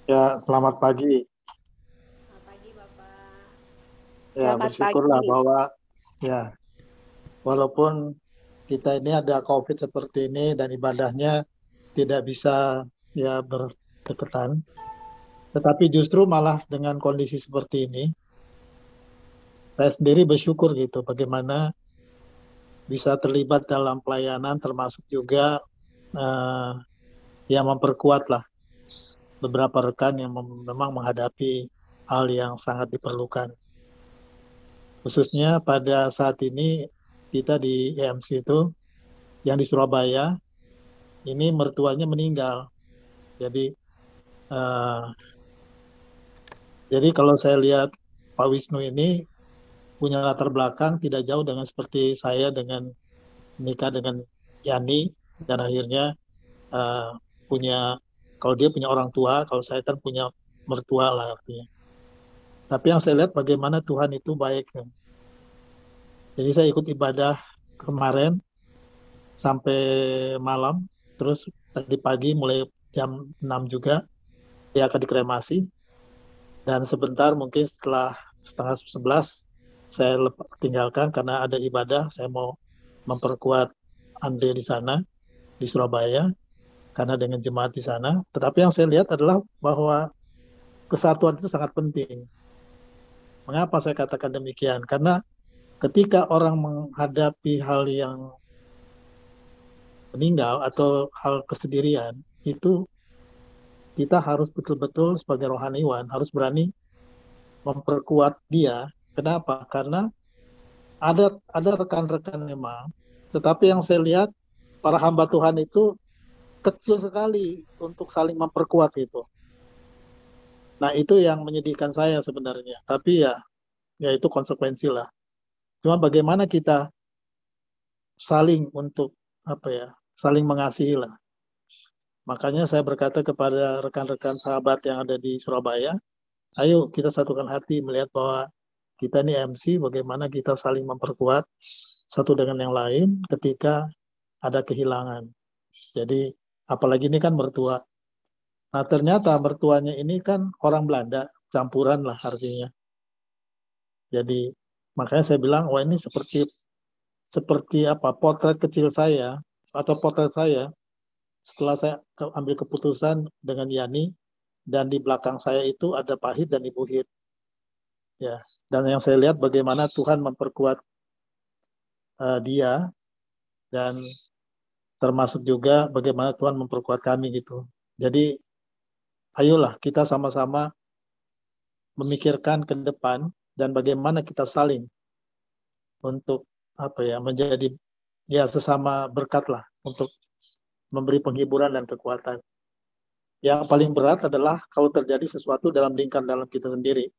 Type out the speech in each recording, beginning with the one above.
Ya, selamat pagi. Selamat pagi, Bapak. Ya, Selamat bersyukurlah pagi. bahwa ya, walaupun kita ini ada COVID seperti ini dan ibadahnya tidak bisa ya berdekatan, tetapi justru malah dengan kondisi seperti ini, saya sendiri bersyukur gitu bagaimana bisa terlibat dalam pelayanan termasuk juga eh, ya memperkuat lah beberapa rekan yang memang menghadapi hal yang sangat diperlukan. Khususnya pada saat ini kita di EMC itu yang di Surabaya ini mertuanya meninggal. Jadi eh, jadi kalau saya lihat Pak Wisnu ini punya latar belakang tidak jauh dengan seperti saya dengan menikah dengan Yani dan akhirnya eh, punya kalau dia punya orang tua, kalau saya kan punya mertua lah artinya. Tapi yang saya lihat bagaimana Tuhan itu baik. Jadi saya ikut ibadah kemarin sampai malam, terus tadi pagi mulai jam 6 juga dia akan dikremasi. Dan sebentar mungkin setelah setengah 11 saya tinggalkan karena ada ibadah. Saya mau memperkuat Andre di sana di Surabaya karena dengan jemaat di sana. Tetapi yang saya lihat adalah bahwa kesatuan itu sangat penting. Mengapa saya katakan demikian? Karena ketika orang menghadapi hal yang meninggal atau hal kesendirian itu kita harus betul-betul sebagai rohaniwan harus berani memperkuat dia. Kenapa? Karena ada rekan-rekan memang, tetapi yang saya lihat para hamba Tuhan itu kecil sekali untuk saling memperkuat itu. Nah, itu yang menyedihkan saya sebenarnya. Tapi ya itu konsekuensi lah. Cuma bagaimana kita saling untuk apa ya, saling mengasihi lah. Makanya saya berkata kepada rekan-rekan sahabat yang ada di Surabaya, ayo kita satukan hati melihat bahwa kita ini MC, bagaimana kita saling memperkuat satu dengan yang lain ketika ada kehilangan. Jadi apalagi ini kan mertua. Nah ternyata mertuanya ini kan orang Belanda, campuran lah artinya. Jadi makanya saya bilang, wah ini seperti seperti apa potret kecil saya atau potret saya setelah saya ambil keputusan dengan Yani dan di belakang saya itu ada Pahit dan Ibu Hit ya. Dan yang saya lihat bagaimana Tuhan memperkuat dia dan termasuk juga bagaimana Tuhan memperkuat kami gitu. Jadi ayolah kita sama-sama memikirkan ke depan dan bagaimana kita saling untuk apa ya menjadi ya sesama berkat lah untuk memberi penghiburan dan kekuatan. Yang paling berat adalah kalau terjadi sesuatu dalam lingkar dalam kita sendiri,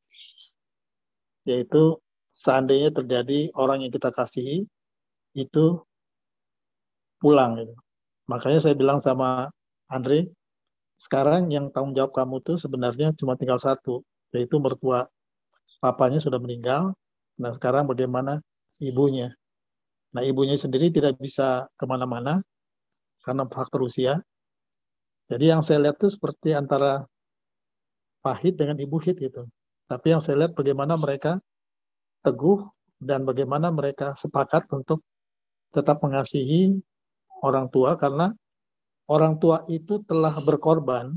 yaitu seandainya terjadi orang yang kita kasihi itu pulang gitu. Makanya saya bilang sama Andre, sekarang yang tanggung jawab kamu tuh sebenarnya cuma tinggal satu, yaitu mertua. Papanya sudah meninggal, nah sekarang bagaimana ibunya. Nah ibunya sendiri tidak bisa kemana-mana karena faktor usia. Jadi yang saya lihat tuh seperti antara Pahit dengan Ibu Hit gitu. Tapi yang saya lihat bagaimana mereka teguh dan bagaimana mereka sepakat untuk tetap mengasihi orang tua karena orang tua itu telah berkorban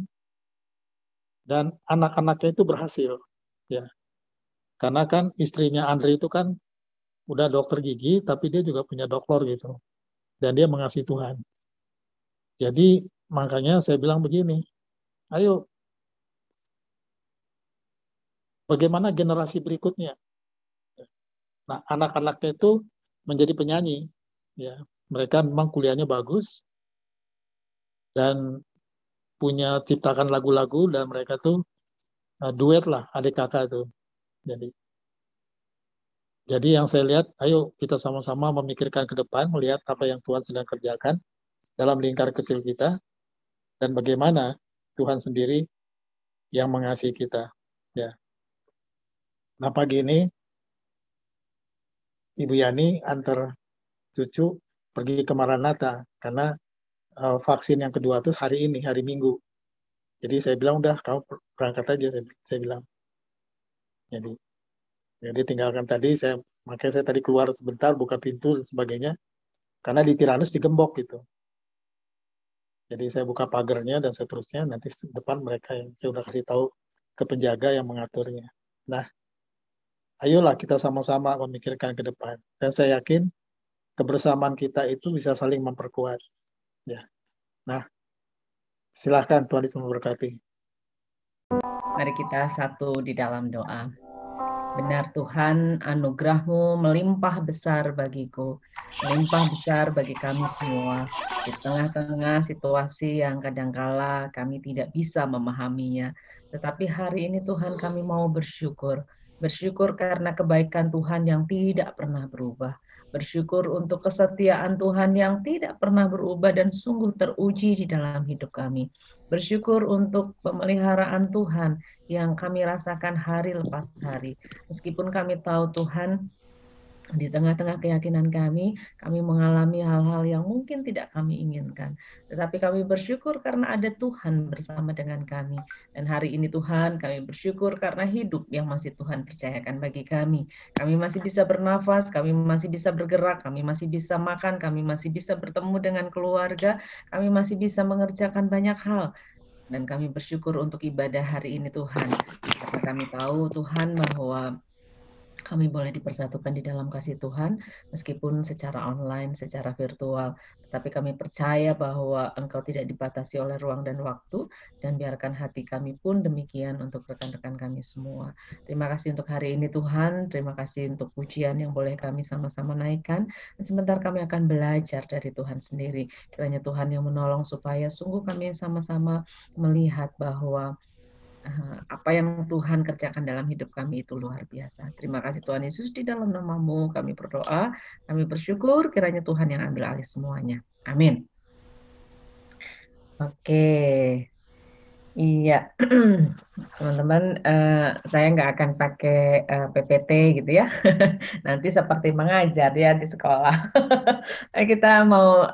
dan anak-anaknya itu berhasil ya. Karena kan istrinya Andri itu kan udah dokter gigi tapi dia juga punya doktor gitu dan dia mengasihi Tuhan. Jadi makanya saya bilang begini, ayo bagaimana generasi berikutnya. Nah, anak-anaknya itu menjadi penyanyi ya. Mereka memang kuliahnya bagus dan punya ciptakan lagu-lagu dan mereka tuh duet lah adik kakak tuh. Jadi yang saya lihat, ayo kita sama-sama memikirkan ke depan, melihat apa yang Tuhan sedang kerjakan dalam lingkar kecil kita dan bagaimana Tuhan sendiri yang mengasihi kita. Ya. Nah pagi ini Ibu Yani antar cucu pergi ke Maranatha karena vaksin yang kedua itu hari ini, hari Minggu. Jadi saya bilang udah kamu berangkat aja, saya bilang. Jadi tinggalkan tadi, makanya saya tadi keluar sebentar, buka pintu dan sebagainya, karena di Tiranus digembok gitu. Jadi saya buka pagarnya dan seterusnya, nanti depan mereka yang saya udah kasih tahu ke penjaga yang mengaturnya. Nah, ayolah kita sama-sama memikirkan ke depan. Dan saya yakin kebersamaan kita itu bisa saling memperkuat. Ya. Nah, silahkan Tuhan Yesus memberkati. Mari kita satu di dalam doa. Benar Tuhan, anugerah-Mu melimpah besar bagiku, melimpah besar bagi kami semua. Di tengah-tengah situasi yang kadangkala kami tidak bisa memahaminya. Tetapi hari ini Tuhan kami mau bersyukur. Bersyukur karena kebaikan Tuhan yang tidak pernah berubah. Bersyukur untuk kesetiaan Tuhan yang tidak pernah berubah dan sungguh teruji di dalam hidup kami. Bersyukur untuk pemeliharaan Tuhan yang kami rasakan hari lepas hari. Meskipun kami tahu Tuhan, di tengah-tengah keyakinan kami mengalami hal-hal yang mungkin tidak kami inginkan. Tetapi kami bersyukur karena ada Tuhan bersama dengan kami. Dan hari ini Tuhan, kami bersyukur karena hidup yang masih Tuhan percayakan bagi kami. Kami masih bisa bernafas, kami masih bisa bergerak, kami masih bisa makan, kami masih bisa bertemu dengan keluarga, kami masih bisa mengerjakan banyak hal. Dan kami bersyukur untuk ibadah hari ini Tuhan. Karena kami tahu Tuhan bahwa kami boleh dipersatukan di dalam kasih Tuhan, meskipun secara online, secara virtual. Tetapi kami percaya bahwa Engkau tidak dibatasi oleh ruang dan waktu, dan biarkan hati kami pun demikian untuk rekan-rekan kami semua. Terima kasih untuk hari ini Tuhan, terima kasih untuk pujian yang boleh kami sama-sama naikkan. Dan sebentar kami akan belajar dari Tuhan sendiri. Kiranya Tuhan yang menolong supaya sungguh kami sama-sama melihat bahwa apa yang Tuhan kerjakan dalam hidup kami itu luar biasa. Terima kasih Tuhan Yesus, di dalam nama-Mu kami berdoa, kami bersyukur, kiranya Tuhan yang ambil alih semuanya. Amin. Oke, iya, teman-teman, saya nggak akan pakai PPT gitu ya. Nanti seperti mengajar ya di sekolah. Kita mau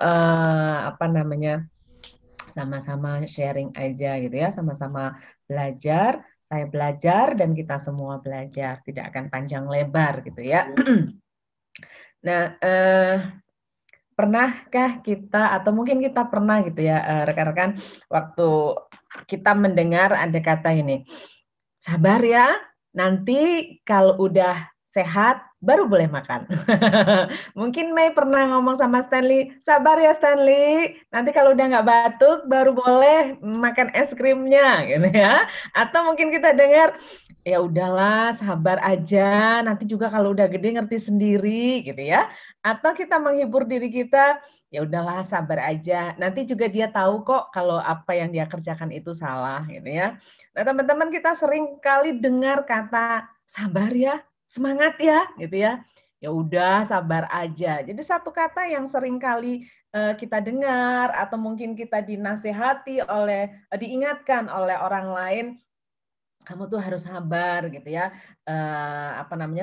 sama-sama sharing aja gitu ya, sama-sama belajar. Saya belajar dan kita semua belajar, tidak akan panjang lebar gitu ya. Nah, pernahkah kita, atau mungkin kita pernah gitu ya, rekan-rekan, waktu kita mendengar ada kata ini, sabar ya, nanti kalau udah sehat baru boleh makan. Mungkin Mei pernah ngomong sama Stanley, sabar ya Stanley, nanti kalau udah nggak batuk baru boleh makan es krimnya, gitu ya. Atau mungkin kita dengar, ya udahlah sabar aja, nanti juga kalau udah gede ngerti sendiri, gitu ya. Atau kita menghibur diri kita, ya udahlah sabar aja, nanti juga dia tahu kok kalau apa yang dia kerjakan itu salah, gitu ya. Nah teman-teman, kita sering kali dengar kata sabar ya, semangat ya, gitu ya. Ya udah sabar aja. Jadi satu kata yang sering kali kita dengar atau mungkin kita dinasehati diingatkan oleh orang lain, kamu tuh harus sabar gitu ya.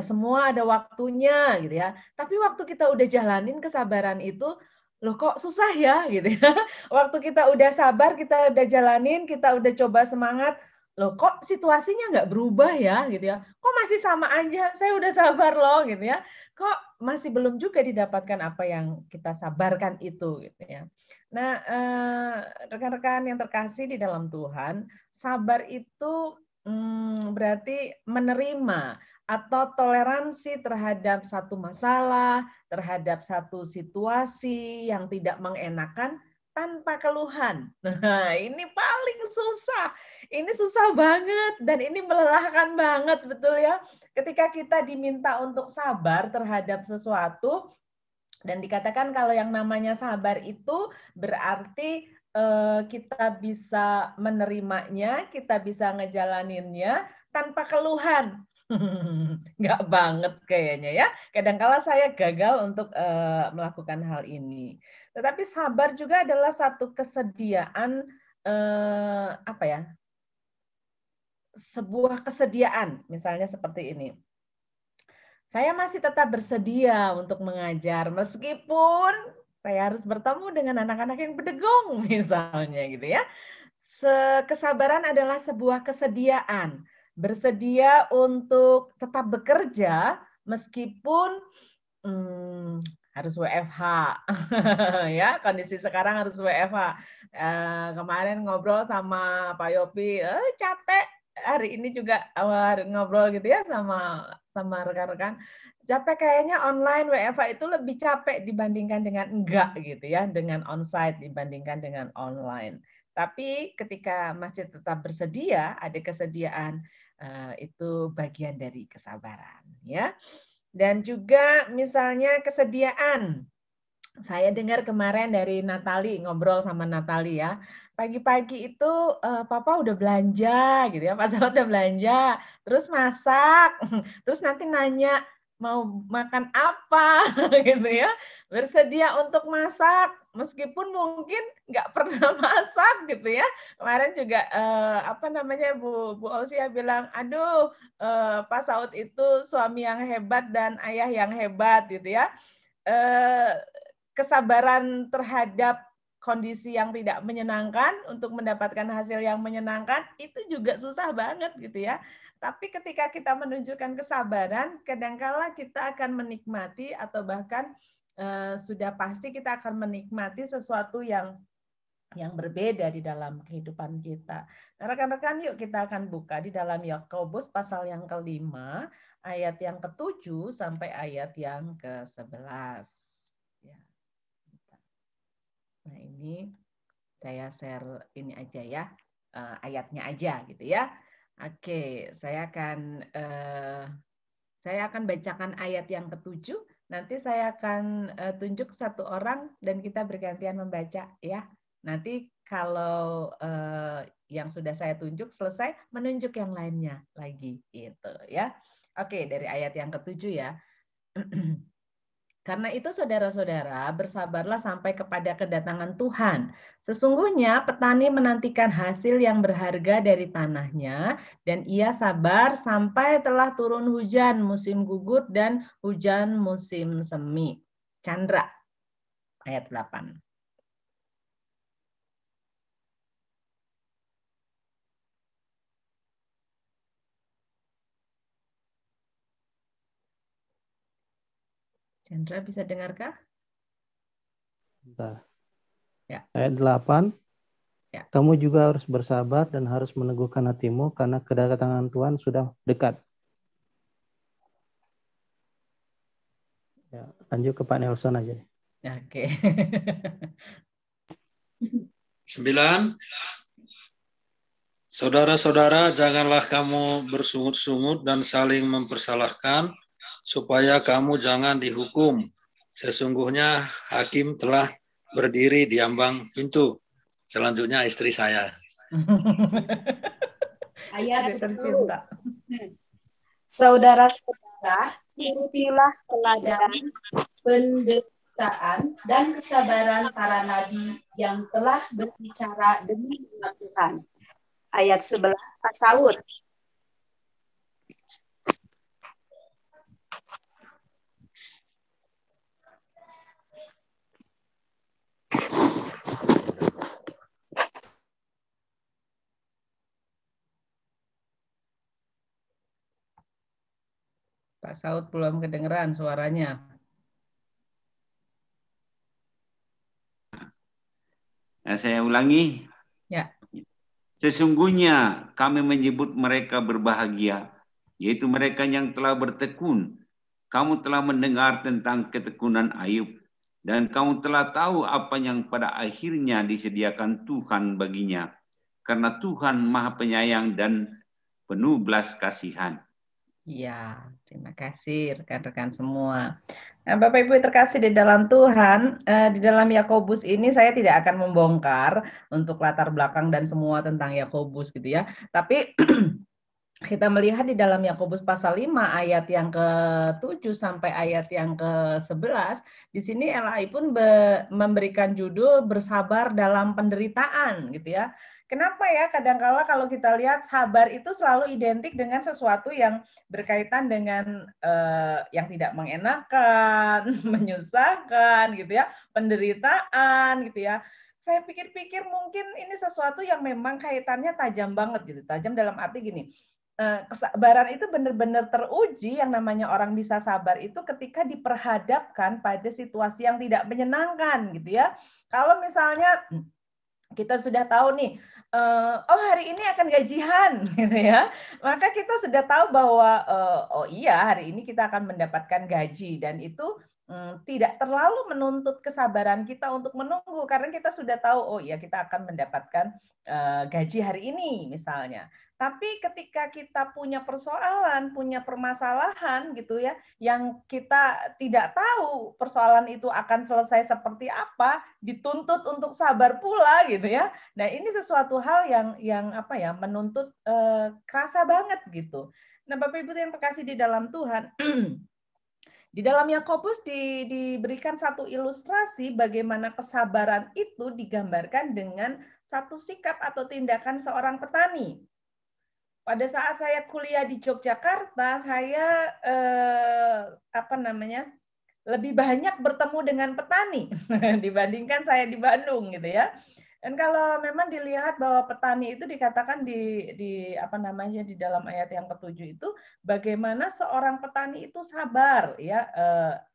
Semua ada waktunya gitu ya. Tapi waktu kita udah jalanin kesabaran itu, loh kok susah ya gitu ya. Waktu kita udah sabar, kita udah jalanin, kita udah coba semangat, loh kok situasinya nggak berubah ya gitu ya. Kok masih sama aja, saya udah sabar loh gitu ya. Kok masih belum juga didapatkan apa yang kita sabarkan itu gitu ya. Nah, rekan-rekan yang terkasih di dalam Tuhan, sabar itu berarti menerima atau toleransi terhadap satu masalah, terhadap satu situasi yang tidak mengenakan tanpa keluhan. Nah, ini paling susah. Ini susah banget dan ini melelahkan banget, betul ya? Ketika kita diminta untuk sabar terhadap sesuatu, dan dikatakan kalau yang namanya sabar itu berarti kita bisa menerimanya, kita bisa ngejalaninnya tanpa keluhan. Nggak banget kayaknya ya. Kadang-kala saya gagal untuk melakukan hal ini. Tetapi sabar juga adalah satu kesediaan, sebuah kesediaan. Misalnya seperti ini. Saya masih tetap bersedia untuk mengajar meskipun saya harus bertemu dengan anak-anak yang berdegong misalnya gitu ya. kesabaran adalah sebuah kesediaan, bersedia untuk tetap bekerja meskipun harus WFH. Ya, kondisi sekarang harus WFH. Kemarin ngobrol sama Pak Yopi, capek. Hari ini juga ngobrol gitu ya sama rekan-rekan. Capek kayaknya online WFH itu lebih capek dibandingkan dengan enggak gitu ya, dengan onsite dibandingkan dengan online. Tapi ketika masih tetap bersedia, ada kesediaan, itu bagian dari kesabaran ya. Dan juga misalnya kesediaan. Saya dengar kemarin dari Natali, ngobrol sama Natali ya. Pagi-pagi itu Papa udah belanja gitu ya, Pak Saud udah belanja, terus masak, terus nanti nanya mau makan apa gitu ya. Bersedia untuk masak meskipun mungkin nggak pernah masak gitu ya. Kemarin juga apa namanya Bu Ausia bilang, aduh Pak Saud itu suami yang hebat dan ayah yang hebat gitu ya. Kesabaran terhadap kondisi yang tidak menyenangkan untuk mendapatkan hasil yang menyenangkan itu juga susah banget gitu ya. Tapi ketika kita menunjukkan kesabaran, kadangkala kita akan menikmati atau bahkan sudah pasti kita akan menikmati sesuatu yang berbeda di dalam kehidupan kita. Nah, rekan-rekan, yuk kita akan buka di dalam Yakobus pasal yang ke-5, ayat yang ke-7 sampai ayat yang ke-11. Ya. Nah, ini saya share ini aja ya, ayatnya aja gitu ya. Oke, saya akan bacakan ayat yang ke-7. Nanti saya akan tunjuk satu orang dan kita bergantian membaca ya. Nanti kalau yang sudah saya tunjuk selesai, menunjuk yang lainnya lagi gitu ya. Oke, dari ayat yang ke-7 ya. Karena itu saudara-saudara, bersabarlah sampai kepada kedatangan Tuhan. Sesungguhnya petani menantikan hasil yang berharga dari tanahnya, dan ia sabar sampai telah turun hujan musim gugur dan hujan musim semi. Chandra, ayat 8. Chandra bisa dengarkah? Bentar. Ya. Ayat 8. Ya. Kamu juga harus bersabar dan harus meneguhkan hatimu karena kedatangan Tuhan sudah dekat. Ya, lanjut ke Pak Nelson aja. Oke. 9. Saudara-saudara, janganlah kamu bersungut-sungut dan saling mempersalahkan, supaya kamu jangan dihukum. Sesungguhnya hakim telah berdiri di ambang pintu. Selanjutnya istri saya. Ayat 10. Saudara-saudara, turutilah teladan penderitaan dan kesabaran para nabi yang telah berbicara demi umat Tuhan. Ayat 11, Pak Saud. Pak Saud belum kedengeran suaranya. Nah, saya ulangi. Ya. Sesungguhnya kami menyebut mereka berbahagia, yaitu mereka yang telah bertekun. Kamu telah mendengar tentang ketekunan Ayub, dan kamu telah tahu apa yang pada akhirnya disediakan Tuhan baginya, karena Tuhan Maha Penyayang dan penuh belas kasihan. Ya, terima kasih rekan-rekan semua. Nah, Bapak Ibu terkasih di dalam Tuhan, di dalam Yakobus ini saya tidak akan membongkar untuk latar belakang dan semua tentang Yakobus gitu ya. Tapi kita melihat di dalam Yakobus pasal 5 ayat yang ke-7 sampai ayat yang ke-11, di sini LAI pun memberikan judul bersabar dalam penderitaan gitu ya. Kenapa ya kadangkala kalau kita lihat sabar itu selalu identik dengan sesuatu yang berkaitan dengan yang tidak mengenakan, menyusahkan gitu ya, penderitaan gitu ya. saya pikir-pikir mungkin ini sesuatu yang memang kaitannya tajam banget gitu. Tajam dalam arti gini, kesabaran itu benar-benar teruji, yang namanya orang bisa sabar itu ketika diperhadapkan pada situasi yang tidak menyenangkan gitu ya. Kalau misalnya kita sudah tahu nih, oh hari ini akan gajian gitu ya, maka kita sudah tahu bahwa oh iya hari ini kita akan mendapatkan gaji, dan itu tidak terlalu menuntut kesabaran kita untuk menunggu, karena kita sudah tahu oh iya kita akan mendapatkan gaji hari ini misalnya. Tapi ketika kita punya persoalan, punya permasalahan gitu ya, yang kita tidak tahu persoalan itu akan selesai seperti apa, dituntut untuk sabar pula gitu ya. Nah, ini sesuatu hal yang apa ya, menuntut kerasa banget gitu. Nah, Bapak Ibu yang terkasih di dalam Tuhan, di dalam Yakobus diberikan satu ilustrasi bagaimana kesabaran itu digambarkan dengan satu sikap atau tindakan seorang petani. Pada saat saya kuliah di Yogyakarta, saya lebih banyak bertemu dengan petani dibandingkan saya di Bandung gitu ya. Dan kalau memang dilihat bahwa petani itu dikatakan di dalam ayat yang ke-7 itu bagaimana seorang petani itu sabar ya.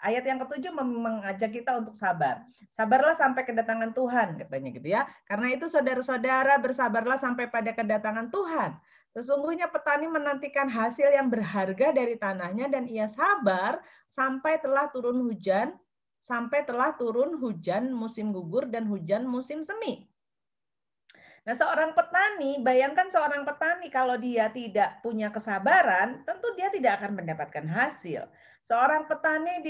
Ayat yang ke-7 mengajak kita untuk sabar. Sabarlah sampai kedatangan Tuhan katanya gitu ya. Karena itu saudara-saudara bersabarlah sampai pada kedatangan Tuhan. Sesungguhnya petani menantikan hasil yang berharga dari tanahnya, dan ia sabar sampai telah turun hujan musim gugur dan hujan musim semi. Nah, seorang petani, bayangkan seorang petani kalau dia tidak punya kesabaran, tentu dia tidak akan mendapatkan hasil. Seorang petani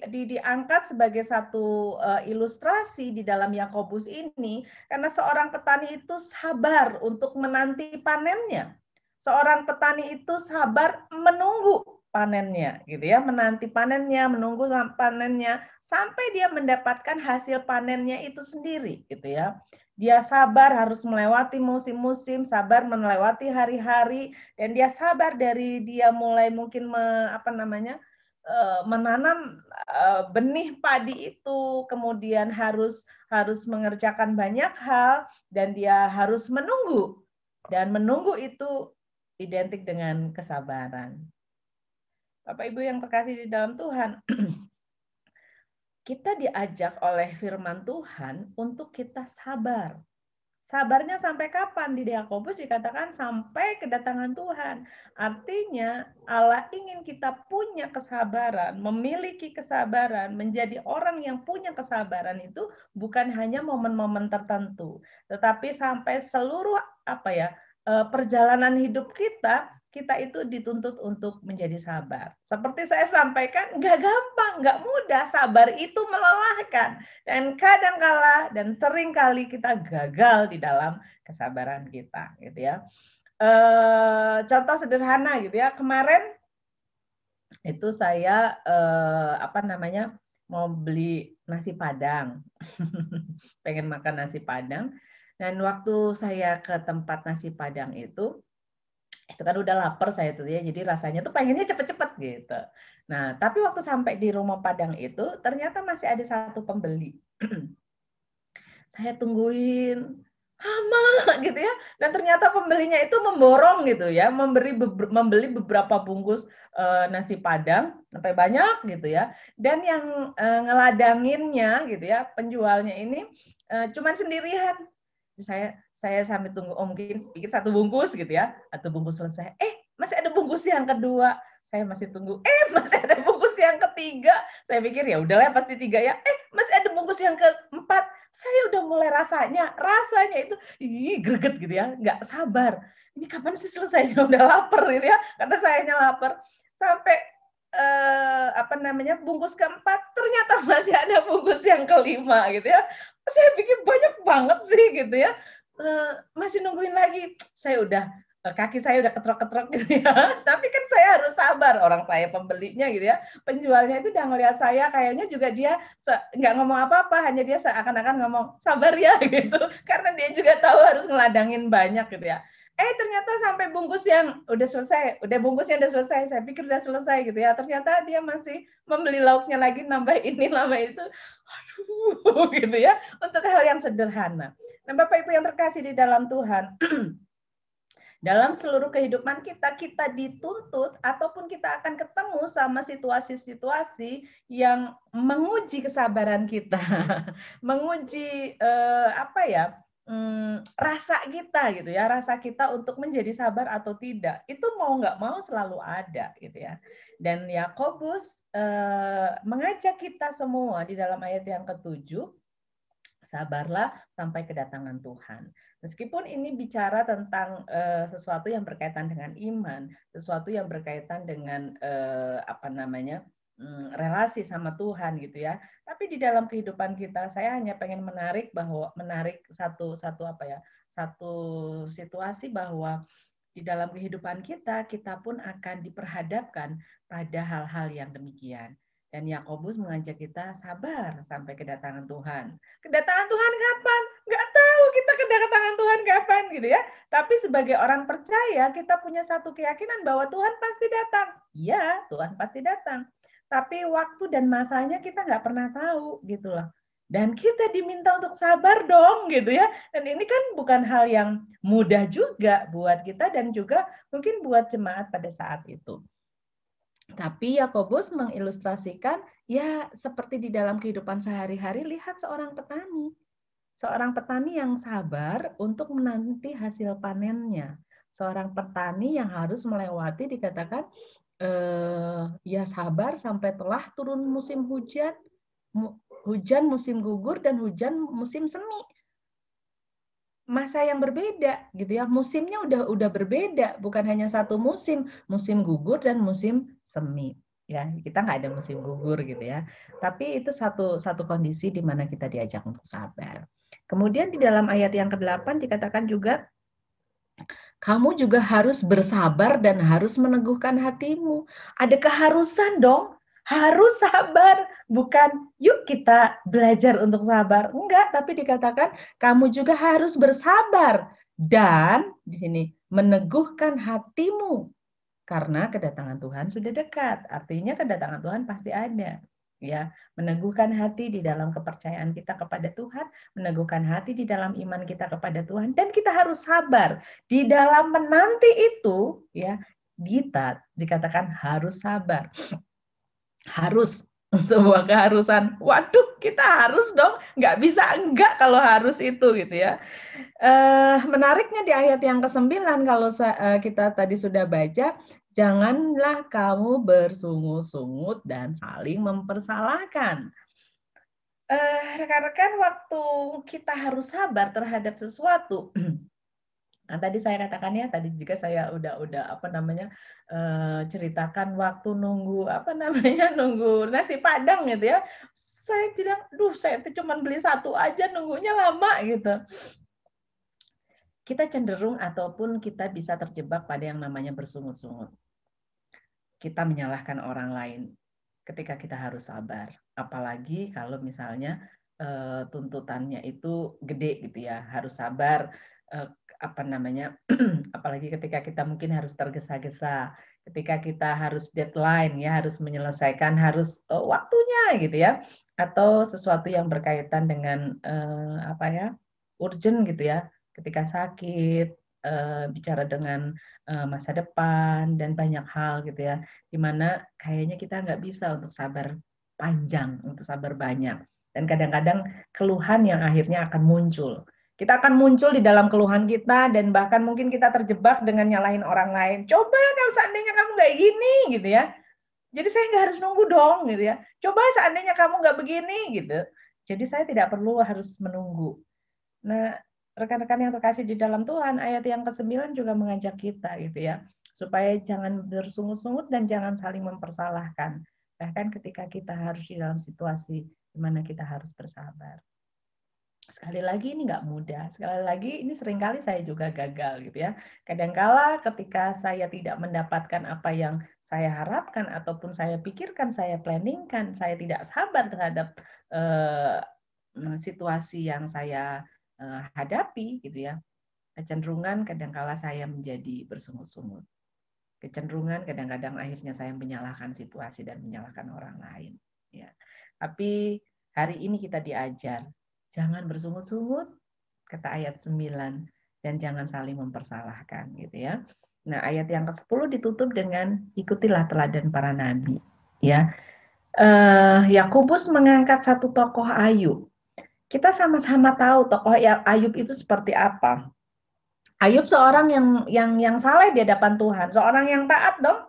diangkat sebagai satu ilustrasi di dalam Yakobus ini, karena seorang petani itu sabar untuk menanti panennya. Seorang petani itu sabar menunggu panennya, gitu ya, menanti panennya, menunggu panennya sampai dia mendapatkan hasil panennya itu sendiri, gitu ya. Dia sabar harus melewati musim-musim, sabar melewati hari-hari, dan dia sabar dari dia mulai mungkin menanam benih padi itu, kemudian harus mengerjakan banyak hal, dan dia harus menunggu, dan menunggu itu identik dengan kesabaran. Bapak Ibu yang terkasih di dalam Tuhan, kita diajak oleh firman Tuhan untuk kita sabar. Sabarnya sampai kapan? Di Yakobus dikatakan sampai kedatangan Tuhan. Artinya Allah ingin kita punya kesabaran, memiliki kesabaran, menjadi orang yang punya kesabaran itu bukan hanya momen-momen tertentu, tetapi sampai seluruh perjalanan hidup kita itu dituntut untuk menjadi sabar. Seperti saya sampaikan, nggak gampang, nggak mudah. Sabar itu melelahkan. Dan kadangkala dan seringkali kita gagal di dalam kesabaran kita, gitu ya. Contoh sederhana, gitu ya. Kemarin itu saya mau beli nasi Padang, pengen makan nasi Padang. Dan waktu saya ke tempat nasi Padang itu kan udah lapar saya tuh ya, jadi rasanya tuh pengennya cepet-cepet gitu. Nah, tapi waktu sampai di rumah Padang itu, ternyata masih ada satu pembeli. Saya tungguin lama gitu ya, dan ternyata pembelinya itu memborong gitu ya, membeli beberapa bungkus nasi Padang sampai banyak gitu ya, dan yang ngeladanginnya gitu ya, penjualnya ini cuman sendirian. Saya sampai tunggu, mungkin pikir satu bungkus gitu ya, atau bungkus selesai, masih ada bungkus yang kedua, saya masih tunggu, masih ada bungkus yang ketiga, saya pikir ya udahlah pasti 3 ya, masih ada bungkus yang keempat, saya udah mulai rasanya itu greget gitu ya, nggak sabar, ini kapan sih selesainya, udah lapar gitu ya, karena sayanya lapar, sampai bungkus keempat, ternyata masih ada bungkus yang kelima gitu ya. Saya pikir banyak banget sih gitu ya. Masih nungguin lagi. Kaki saya udah ketrok-ketrok gitu ya. Tapi kan saya harus sabar, orang saya pembelinya gitu ya. Penjualnya itu udah ngelihat saya, kayaknya juga dia nggak ngomong apa-apa, hanya dia seakan-akan ngomong sabar ya gitu. Karena dia juga tahu harus ngeladangin banyak gitu ya. Ternyata sampai bungkus yang udah selesai, bungkusnya udah selesai, saya pikir udah selesai gitu ya. Ternyata dia masih membeli lauknya lagi, nambah ini, nambah itu. Aduh, gitu ya. Untuk hal yang sederhana. Nah, Bapak Ibu yang terkasih di dalam Tuhan, dalam seluruh kehidupan kita, kita dituntut ataupun kita akan ketemu sama situasi-situasi yang menguji kesabaran kita, menguji rasa kita gitu ya, rasa kita untuk menjadi sabar atau tidak. Itu mau nggak mau selalu ada gitu ya. Dan Yakobus mengajak kita semua di dalam ayat yang ke-7, sabarlah sampai kedatangan Tuhan. Meskipun ini bicara tentang sesuatu yang berkaitan dengan iman, sesuatu yang berkaitan dengan relasi sama Tuhan gitu ya. Tapi di dalam kehidupan kita, saya hanya pengen menarik satu situasi bahwa di dalam kehidupan kita, kita pun akan diperhadapkan pada hal-hal yang demikian. Dan Yakobus mengajak kita sabar sampai kedatangan Tuhan. Kedatangan Tuhan kapan? Nggak tahu kita kedatangan Tuhan kapan gitu ya. Tapi sebagai orang percaya, kita punya satu keyakinan bahwa Tuhan pasti datang. Iya, Tuhan pasti datang. Tapi waktu dan masanya kita nggak pernah tahu gitu loh. Dan kita diminta untuk sabar dong gitu ya. Dan ini kan bukan hal yang mudah juga buat kita dan juga mungkin buat jemaat pada saat itu. Tapi Yakobus mengilustrasikan ya seperti di dalam kehidupan sehari-hari, lihat seorang petani. Seorang petani yang sabar untuk menanti hasil panennya. Seorang petani yang harus melewati dikatakan ya sabar sampai telah turun musim hujan, hujan musim gugur dan hujan musim semi. Masa yang berbeda gitu ya, musimnya udah berbeda, bukan hanya satu musim gugur dan musim semi ya. Kita nggak ada musim gugur gitu ya, tapi itu satu kondisi di mana kita diajak untuk sabar. Kemudian di dalam ayat yang ke-8 dikatakan juga, kamu juga harus bersabar dan harus meneguhkan hatimu. Ada keharusan dong, harus sabar. Bukan yuk kita belajar untuk sabar. Enggak, tapi dikatakan kamu juga harus bersabar. Dan di sini meneguhkan hatimu. Karena kedatangan Tuhan sudah dekat. Artinya kedatangan Tuhan pasti ada. Ya, meneguhkan hati di dalam kepercayaan kita kepada Tuhan, meneguhkan hati di dalam iman kita kepada Tuhan, dan kita harus sabar di dalam menanti itu. Ya, kita dikatakan harus sabar, harus sebuah keharusan. Waduh, kita harus dong, nggak bisa enggak kalau harus itu gitu ya. Menariknya di ayat yang ke-9 kalau kita tadi sudah baca, janganlah kamu bersungut-sungut dan saling mempersalahkan. Rekan-rekan, waktu kita harus sabar terhadap sesuatu, nah tadi saya katakan ya, tadi juga saya udah ceritakan waktu nunggu nunggu nasi padang gitu ya. Saya bilang, saya cuma beli satu aja, nunggunya lama gitu. Kita cenderung ataupun kita bisa terjebak pada yang namanya bersungut-sungut. Kita menyalahkan orang lain ketika kita harus sabar. Apalagi kalau misalnya tuntutannya itu gede gitu ya, harus sabar. Apalagi ketika kita mungkin harus tergesa-gesa, ketika kita harus deadline ya, harus menyelesaikan, harus waktunya gitu ya, atau sesuatu yang berkaitan dengan urgent gitu ya, ketika sakit, bicara dengan masa depan dan banyak hal gitu ya, dimana kayaknya kita nggak bisa untuk sabar panjang, untuk sabar banyak, dan kadang-kadang keluhan yang akhirnya akan muncul. Kita akan muncul di dalam keluhan kita dan bahkan mungkin kita terjebak dengan nyalahin orang lain. Coba kalau seandainya kamu nggak gini gitu ya, jadi saya nggak harus nunggu dong gitu ya. Coba seandainya kamu nggak begini gitu, jadi saya tidak perlu harus menunggu. Nah, rekan-rekan yang terkasih di dalam Tuhan, ayat yang ke-9 juga mengajak kita gitu ya, supaya jangan bersungut-sungut dan jangan saling mempersalahkan. Bahkan ketika kita harus di dalam situasi di mana kita harus bersabar. Sekali lagi ini nggak mudah. Sekali lagi ini seringkali saya juga gagal gitu ya. Kadangkala ketika saya tidak mendapatkan apa yang saya harapkan ataupun saya pikirkan, saya planningkan, saya tidak sabar terhadap situasi yang saya hadapi gitu ya. Kecenderungan kadangkala saya menjadi bersungut-sungut. Kecenderungan kadang-kadang akhirnya saya menyalahkan situasi dan menyalahkan orang lain. Ya. Tapi hari ini kita diajar, jangan bersungut-sungut, kata ayat 9, dan jangan saling mempersalahkan. Gitu ya. Nah, ayat yang ke-10 ditutup dengan ikutilah teladan para nabi. Ya. Yakobus mengangkat satu tokoh Ayub. Kita sama-sama tahu tokoh Ayub itu seperti apa. Ayub seorang yang saleh di hadapan Tuhan, seorang yang taat dong,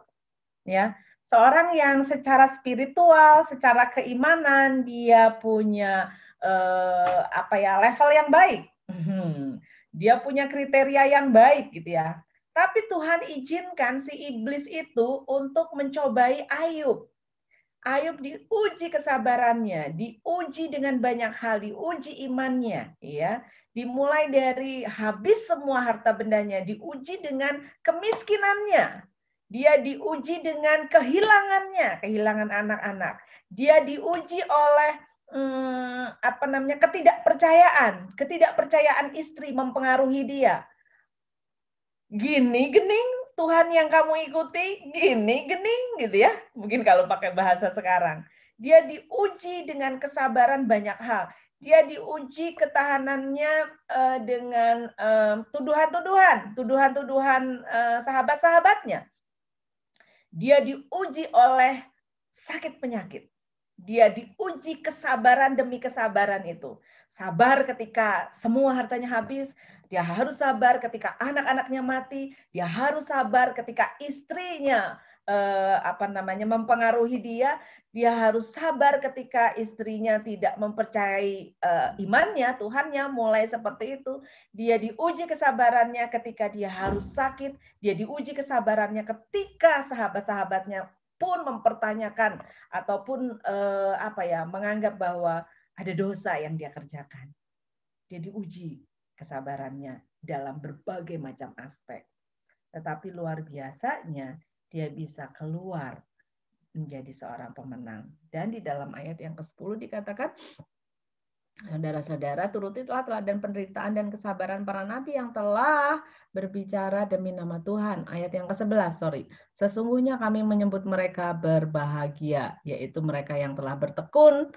ya, seorang yang secara spiritual, secara keimanan dia punya level yang baik, dia punya kriteria yang baik gitu ya. Tapi Tuhan izinkan si iblis itu untuk mencobai Ayub. Ayub diuji kesabarannya, diuji dengan banyak hal, diuji imannya, ya. Dimulai dari habis semua harta bendanya, diuji dengan kemiskinannya. Dia diuji dengan kehilangannya, kehilangan anak-anak. Dia diuji oleh ketidakpercayaan istri mempengaruhi dia. Gini gening Tuhan yang kamu ikuti, gini gening gitu ya. Mungkin kalau pakai bahasa sekarang. Dia diuji dengan kesabaran banyak hal. Dia diuji ketahanannya dengan tuduhan-tuduhan sahabat-sahabatnya. Dia diuji oleh sakit penyakit. Dia diuji kesabaran demi kesabaran itu. Sabar ketika semua hartanya habis, dia harus sabar ketika anak-anaknya mati, dia harus sabar ketika istrinya mempengaruhi dia harus sabar ketika istrinya tidak mempercayai imannya, Tuhannya, mulai seperti itu. Dia diuji kesabarannya ketika dia harus sakit, dia diuji kesabarannya ketika sahabat-sahabatnya pun mempertanyakan ataupun menganggap bahwa ada dosa yang dia kerjakan. Dia diuji kesabarannya dalam berbagai macam aspek. Tetapi luar biasanya dia bisa keluar menjadi seorang pemenang. Dan di dalam ayat yang ke-10 dikatakan, saudara-saudara, turutilah teladan penderitaan dan kesabaran para nabi yang telah berbicara demi nama Tuhan. Ayat yang ke-11, Sesungguhnya kami menyebut mereka berbahagia, yaitu mereka yang telah bertekun.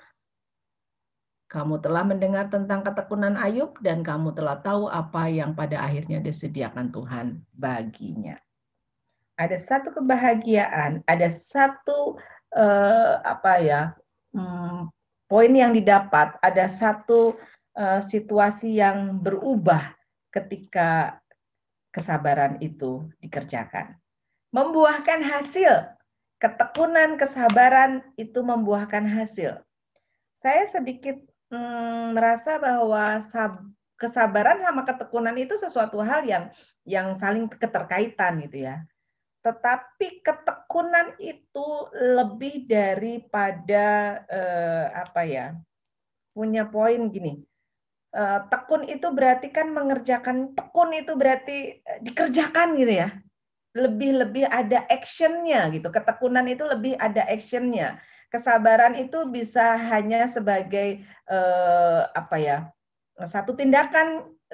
Kamu telah mendengar tentang ketekunan Ayub dan kamu telah tahu apa yang pada akhirnya disediakan Tuhan baginya. Ada satu kebahagiaan, ada satu poin yang didapat, ada satu situasi yang berubah ketika kesabaran itu dikerjakan. Membuahkan hasil, ketekunan kesabaran itu membuahkan hasil. Saya sedikit merasa bahwa kesabaran sama ketekunan itu sesuatu hal yang saling keterkaitan gitu ya. Tetapi ketekunan itu lebih daripada punya poin gini. Tekun itu berarti kan mengerjakan, tekun itu berarti dikerjakan gitu ya. Lebih ada actionnya gitu. Ketekunan itu lebih ada actionnya. Kesabaran itu bisa hanya sebagai satu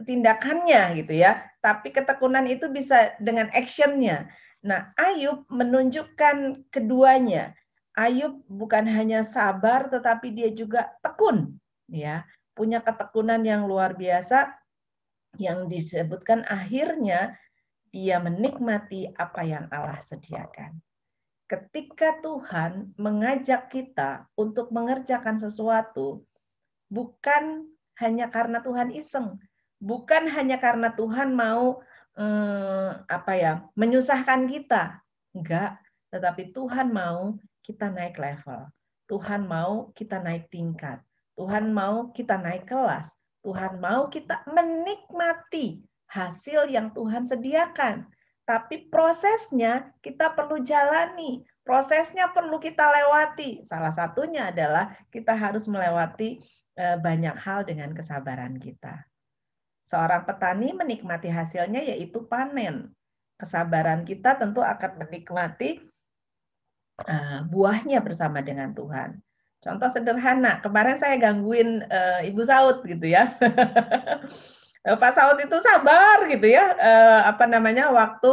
tindakannya gitu ya. Tapi ketekunan itu bisa dengan actionnya. Nah, Ayub menunjukkan keduanya. Ayub bukan hanya sabar, tetapi dia juga tekun, ya, punya ketekunan yang luar biasa, yang disebutkan akhirnya dia menikmati apa yang Allah sediakan. Ketika Tuhan mengajak kita untuk mengerjakan sesuatu, bukan hanya karena Tuhan iseng, bukan hanya karena Tuhan mau menyusahkan kita, enggak, tetapi Tuhan mau kita naik level, Tuhan mau kita naik tingkat, Tuhan mau kita naik kelas, Tuhan mau kita menikmati hasil yang Tuhan sediakan. Tapi prosesnya kita perlu jalani, prosesnya perlu kita lewati. Salah satunya adalah kita harus melewati banyak hal dengan kesabaran kita. Seorang petani menikmati hasilnya yaitu panen. Kesabaran kita tentu akan menikmati buahnya bersama dengan Tuhan. Contoh sederhana, kemarin saya gangguin Ibu Saud gitu ya. Pak Saud itu sabar gitu ya, waktu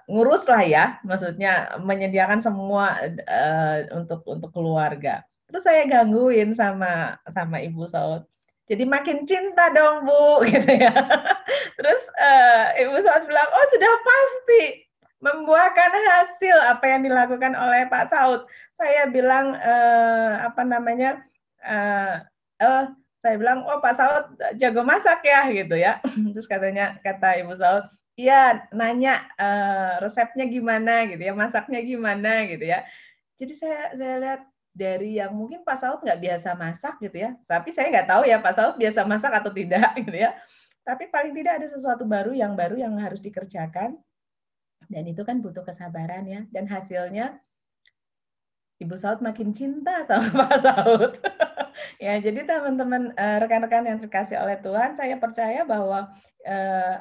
ngurus lah ya, maksudnya menyediakan semua untuk keluarga. Terus saya gangguin sama Ibu Saud. Jadi makin cinta dong Bu, gitu ya. Terus Ibu Saud bilang, oh sudah pasti membuahkan hasil apa yang dilakukan oleh Pak Saud. Saya bilang saya bilang, oh Pak Saud jago masak ya gitu ya. Terus kata Ibu Saud, iya nanya resepnya gimana gitu ya, masaknya gimana gitu ya. Jadi saya lihat dari yang mungkin Pak Saud nggak biasa masak gitu ya, tapi saya nggak tahu ya Pak Saud biasa masak atau tidak gitu ya. Tapi paling tidak ada sesuatu baru yang harus dikerjakan, dan itu kan butuh kesabaran ya. Dan hasilnya Ibu Saud makin cinta sama Pak Saud. Ya, jadi teman-teman, rekan-rekan yang terkasih oleh Tuhan, saya percaya bahwa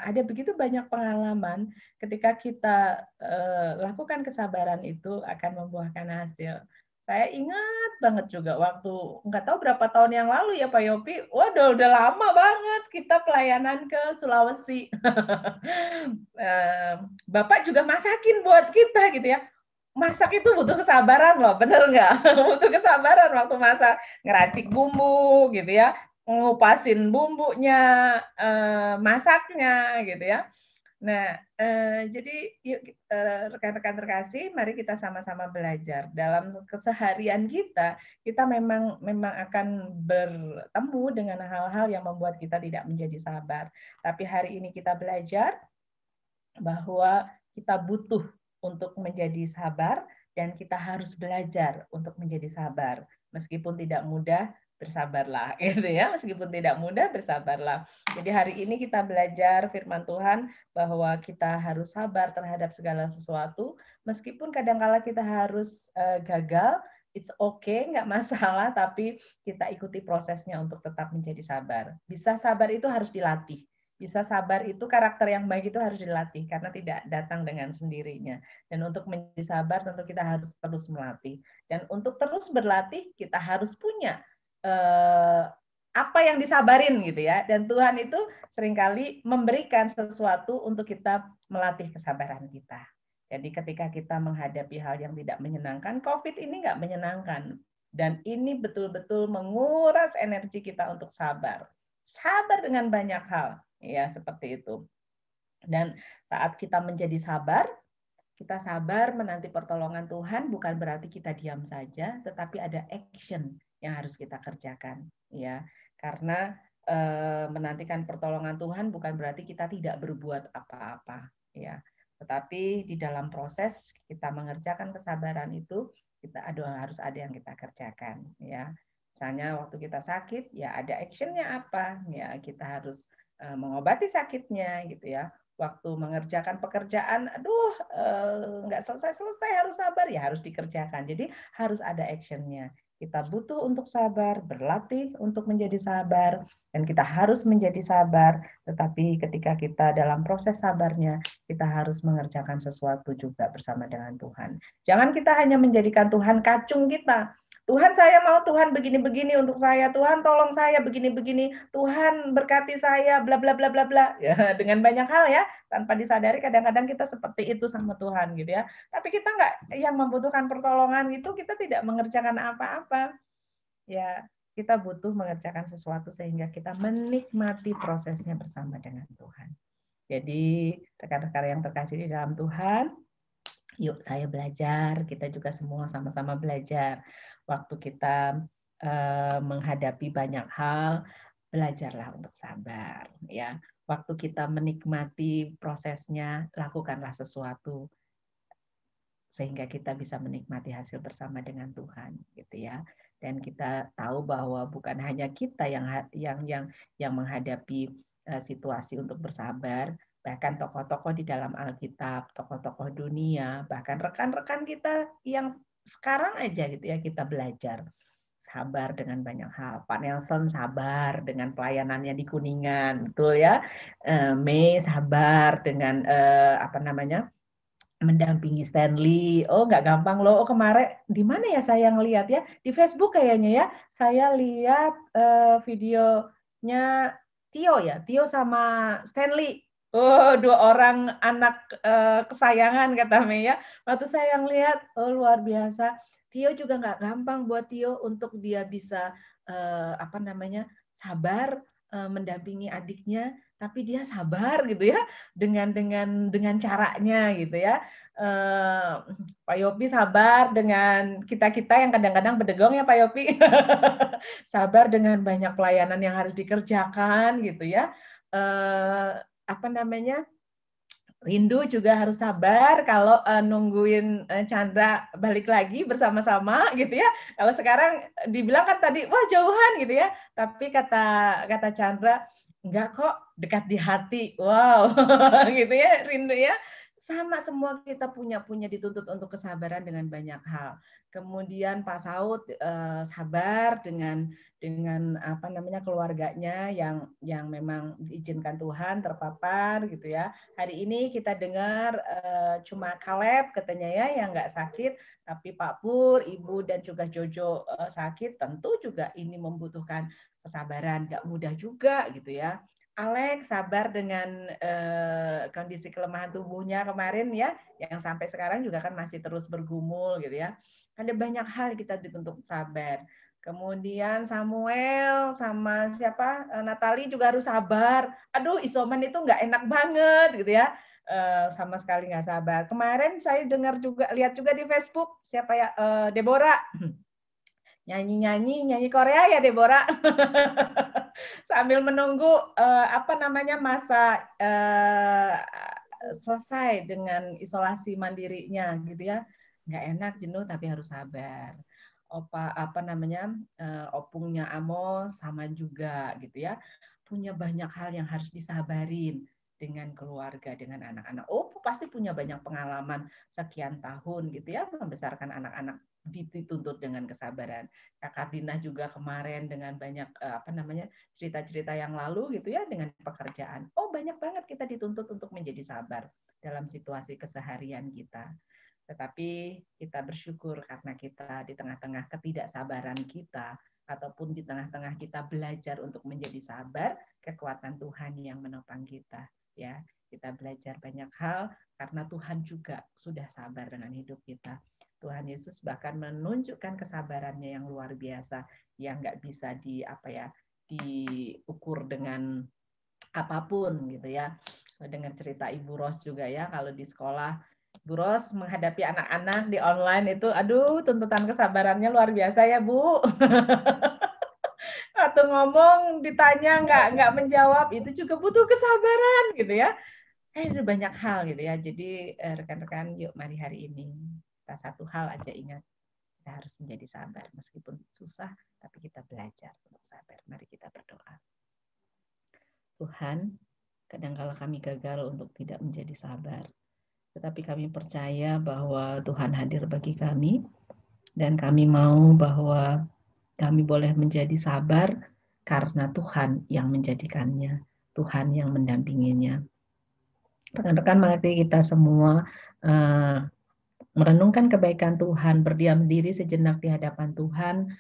ada begitu banyak pengalaman ketika kita lakukan kesabaran itu akan membuahkan hasil. Saya ingat banget juga waktu, nggak tahu berapa tahun yang lalu ya Pak Yopi, waduh udah lama banget kita pelayanan ke Sulawesi. Bapak juga masakin buat kita gitu ya. Masak itu butuh kesabaran loh, bener nggak? Butuh kesabaran waktu masak, ngeracik bumbu gitu ya, ngupasin bumbunya, masaknya gitu ya. Nah, jadi yuk rekan-rekan terkasih, mari kita sama-sama belajar. Dalam keseharian kita memang akan bertemu dengan hal-hal yang membuat kita tidak menjadi sabar. Tapi hari ini kita belajar bahwa kita butuh untuk menjadi sabar, dan kita harus belajar untuk menjadi sabar. Meskipun tidak mudah, bersabarlah, gitu ya. Meskipun tidak mudah, bersabarlah. Jadi hari ini kita belajar firman Tuhan bahwa kita harus sabar terhadap segala sesuatu, meskipun kadang-kala kita harus gagal, it's okay, nggak masalah, tapi kita ikuti prosesnya untuk tetap menjadi sabar. Bisa sabar itu harus dilatih. Bisa sabar itu, karakter yang baik itu harus dilatih, karena tidak datang dengan sendirinya. Dan untuk menjadi sabar tentu kita harus terus melatih. Dan untuk terus berlatih kita harus punya apa yang disabarin gitu ya. Dan Tuhan itu seringkali memberikan sesuatu untuk kita melatih kesabaran kita. Jadi ketika kita menghadapi hal yang tidak menyenangkan, COVID ini nggak menyenangkan. Dan ini betul-betul menguras energi kita untuk sabar. Sabar dengan banyak hal. Ya, seperti itu. Dan saat kita menjadi sabar, kita sabar menanti pertolongan Tuhan, bukan berarti kita diam saja, tetapi ada action yang harus kita kerjakan, ya. Karena menantikan pertolongan Tuhan bukan berarti kita tidak berbuat apa-apa, ya. Tetapi di dalam proses kita mengerjakan kesabaran itu, harus ada yang kita kerjakan, ya. Misalnya waktu kita sakit, ya ada actionnya apa, ya kita harus mengobati sakitnya gitu ya. Waktu mengerjakan pekerjaan, nggak selesai harus sabar, ya harus dikerjakan. Jadi harus ada actionnya. Kita butuh untuk sabar, berlatih untuk menjadi sabar, dan kita harus menjadi sabar. Tetapi ketika kita dalam proses sabarnya, kita harus mengerjakan sesuatu juga bersama dengan Tuhan. Jangan kita hanya menjadikan Tuhan kacung kita. Tuhan, saya mau Tuhan begini-begini untuk saya, Tuhan tolong saya begini-begini, Tuhan berkati saya, bla bla bla bla bla. Ya, dengan banyak hal ya, tanpa disadari kadang-kadang kita seperti itu sama Tuhan gitu ya. Tapi kita nggak, yang membutuhkan pertolongan itu kita tidak mengerjakan apa-apa. Ya, kita butuh mengerjakan sesuatu sehingga kita menikmati prosesnya bersama dengan Tuhan. Jadi rekan-rekan yang terkasih di dalam Tuhan, yuk saya belajar, kita juga semua sama-sama belajar. Waktu kita menghadapi banyak hal, belajarlah untuk sabar. Ya, waktu kita menikmati prosesnya, lakukanlah sesuatu sehingga kita bisa menikmati hasil bersama dengan Tuhan, gitu ya. Dan kita tahu bahwa bukan hanya kita yang menghadapi situasi untuk bersabar. Bahkan tokoh-tokoh di dalam Alkitab, tokoh-tokoh dunia, bahkan rekan-rekan kita yang sekarang aja gitu ya, kita belajar sabar dengan banyak hal. Pak Nelson sabar dengan pelayanannya di Kuningan, betul ya. Mei sabar dengan mendampingi Stanley. Oh, nggak gampang loh. Oh, kemarin di mana ya saya ngelihat ya? Di Facebook kayaknya ya. Saya lihat video anaknya Tio ya, Tio sama Stanley. Oh, 2 orang anak kesayangan kata Mei ya. Waktu saya lihat, oh luar biasa. Tio juga nggak gampang buat Tio untuk dia bisa sabar mendampingi adiknya, tapi dia sabar gitu ya dengan caranya gitu ya. Pak Yopi sabar dengan kita yang kadang-kadang bedegong ya Pak Yopi. Sabar dengan banyak pelayanan yang harus dikerjakan gitu ya. Rindu juga harus sabar kalau nungguin Chandra balik lagi bersama-sama gitu ya. Kalau sekarang dibilang kan tadi wah jauhan gitu ya, tapi kata Chandra enggak kok, dekat di hati. Wow, gitu ya, rindu ya. Sama semua kita punya dituntut untuk kesabaran dengan banyak hal. Kemudian Pak Saud sabar dengan keluarganya yang memang diizinkan Tuhan terpapar gitu ya. Hari ini kita dengar cuma Caleb katanya ya yang nggak sakit, tapi Pak Pur, Ibu dan juga Jojo sakit. Tentu juga ini membutuhkan kesabaran, nggak mudah juga gitu ya. Alex sabar dengan kondisi kelemahan tubuhnya kemarin ya, yang sampai sekarang juga kan masih terus bergumul gitu ya. Ada banyak hal kita dituntut sabar. Kemudian Samuel sama Natali juga harus sabar. Aduh, isoman itu nggak enak banget gitu ya. Sama sekali nggak sabar. Kemarin saya lihat juga di Facebook siapa ya, Deborah nyanyi Korea ya Deborah. Sambil menunggu masa selesai dengan isolasi mandirinya gitu ya. Nggak enak, jenuh, tapi harus sabar. Opungnya Amos sama juga gitu ya, punya banyak hal yang harus disabarin dengan keluarga, dengan anak-anak. Pasti punya banyak pengalaman sekian tahun gitu ya membesarkan anak-anak, dituntut dengan kesabaran. Kakak Dina juga kemarin dengan banyak cerita-cerita yang lalu gitu ya, dengan pekerjaan. Banyak banget kita dituntut untuk menjadi sabar dalam situasi keseharian kita. Tetapi kita bersyukur karena kita di tengah-tengah ketidaksabaran kita, ataupun di tengah-tengah kita belajar untuk menjadi sabar, kekuatan Tuhan yang menopang kita. Ya, kita belajar banyak hal karena Tuhan juga sudah sabar dengan hidup kita. Tuhan Yesus bahkan menunjukkan kesabarannya yang luar biasa, yang nggak bisa diukur dengan apapun gitu ya. Dengar cerita Ibu Ros juga ya, kalau di sekolah Bu Ros menghadapi anak-anak di online itu, aduh, tuntutan kesabarannya luar biasa ya Bu. Atau ngomong ditanya nggak menjawab, itu juga butuh kesabaran gitu ya. Ada banyak hal gitu ya. Jadi rekan-rekan, yuk mari hari ini kita satu hal aja ingat, kita harus menjadi sabar meskipun susah, tapi kita belajar untuk sabar. Mari kita berdoa. Tuhan, kadang-kala kami gagal untuk tidak menjadi sabar. Tetapi kami percaya bahwa Tuhan hadir bagi kami, dan kami mau bahwa kami boleh menjadi sabar karena Tuhan yang menjadikannya, Tuhan yang mendampinginya. Rekan-rekan, mari kita semua merenungkan kebaikan Tuhan, berdiam diri sejenak di hadapan Tuhan,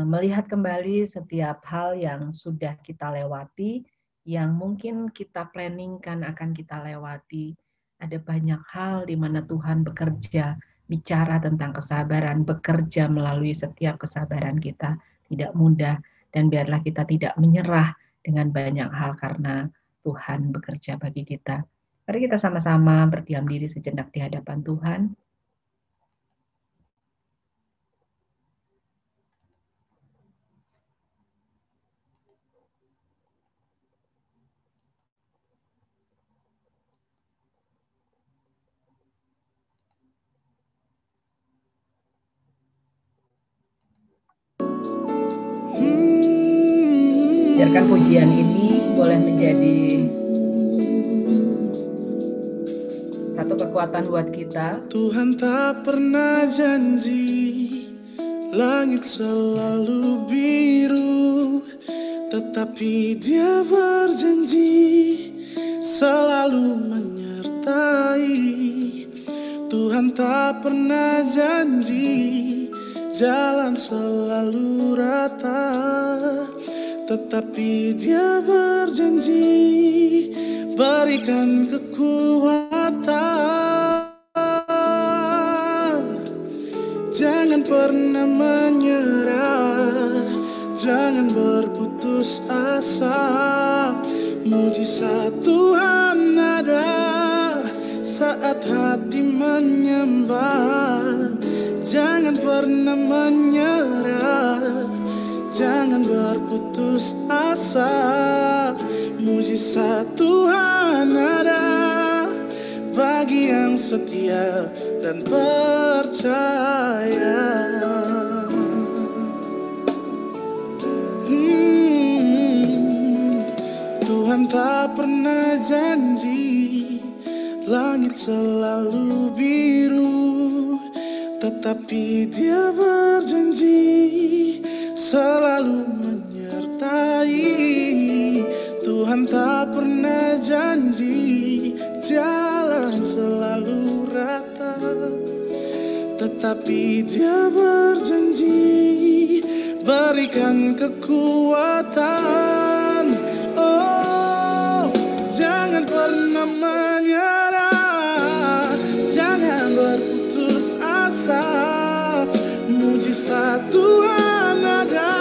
melihat kembali setiap hal yang sudah kita lewati, yang mungkin kita planningkan akan kita lewati. Ada banyak hal di mana Tuhan bekerja, bicara tentang kesabaran, bekerja melalui setiap kesabaran kita. Tidak mudah, dan biarlah kita tidak menyerah dengan banyak hal karena Tuhan bekerja bagi kita. Mari kita sama-sama berdiam diri sejenak di hadapan Tuhan. Biarkan pujian ini boleh menjadi satu kekuatan buat kita. Tuhan tak pernah janji langit selalu biru, tetapi Dia berjanji selalu menyertai. Tuhan tak pernah janji jalan selalu rata, tetapi Dia berjanji berikan kekuatan. Jangan pernah menyerah, jangan berputus asa. Mujizat Tuhan ada saat hati menyembah. Jangan pernah menyerah, jangan berputus asa. Mujizat Tuhan ada bagi yang setia dan percaya. Tuhan tak pernah janji langit selalu biru, tetapi Dia berjanji selalu menyertai. Tuhan tak pernah janji jalan selalu rata, tetapi Dia berjanji berikan kekuatan. Oh, jangan pernah menyerah, jangan berputus asa. Mujizat Tuhan ada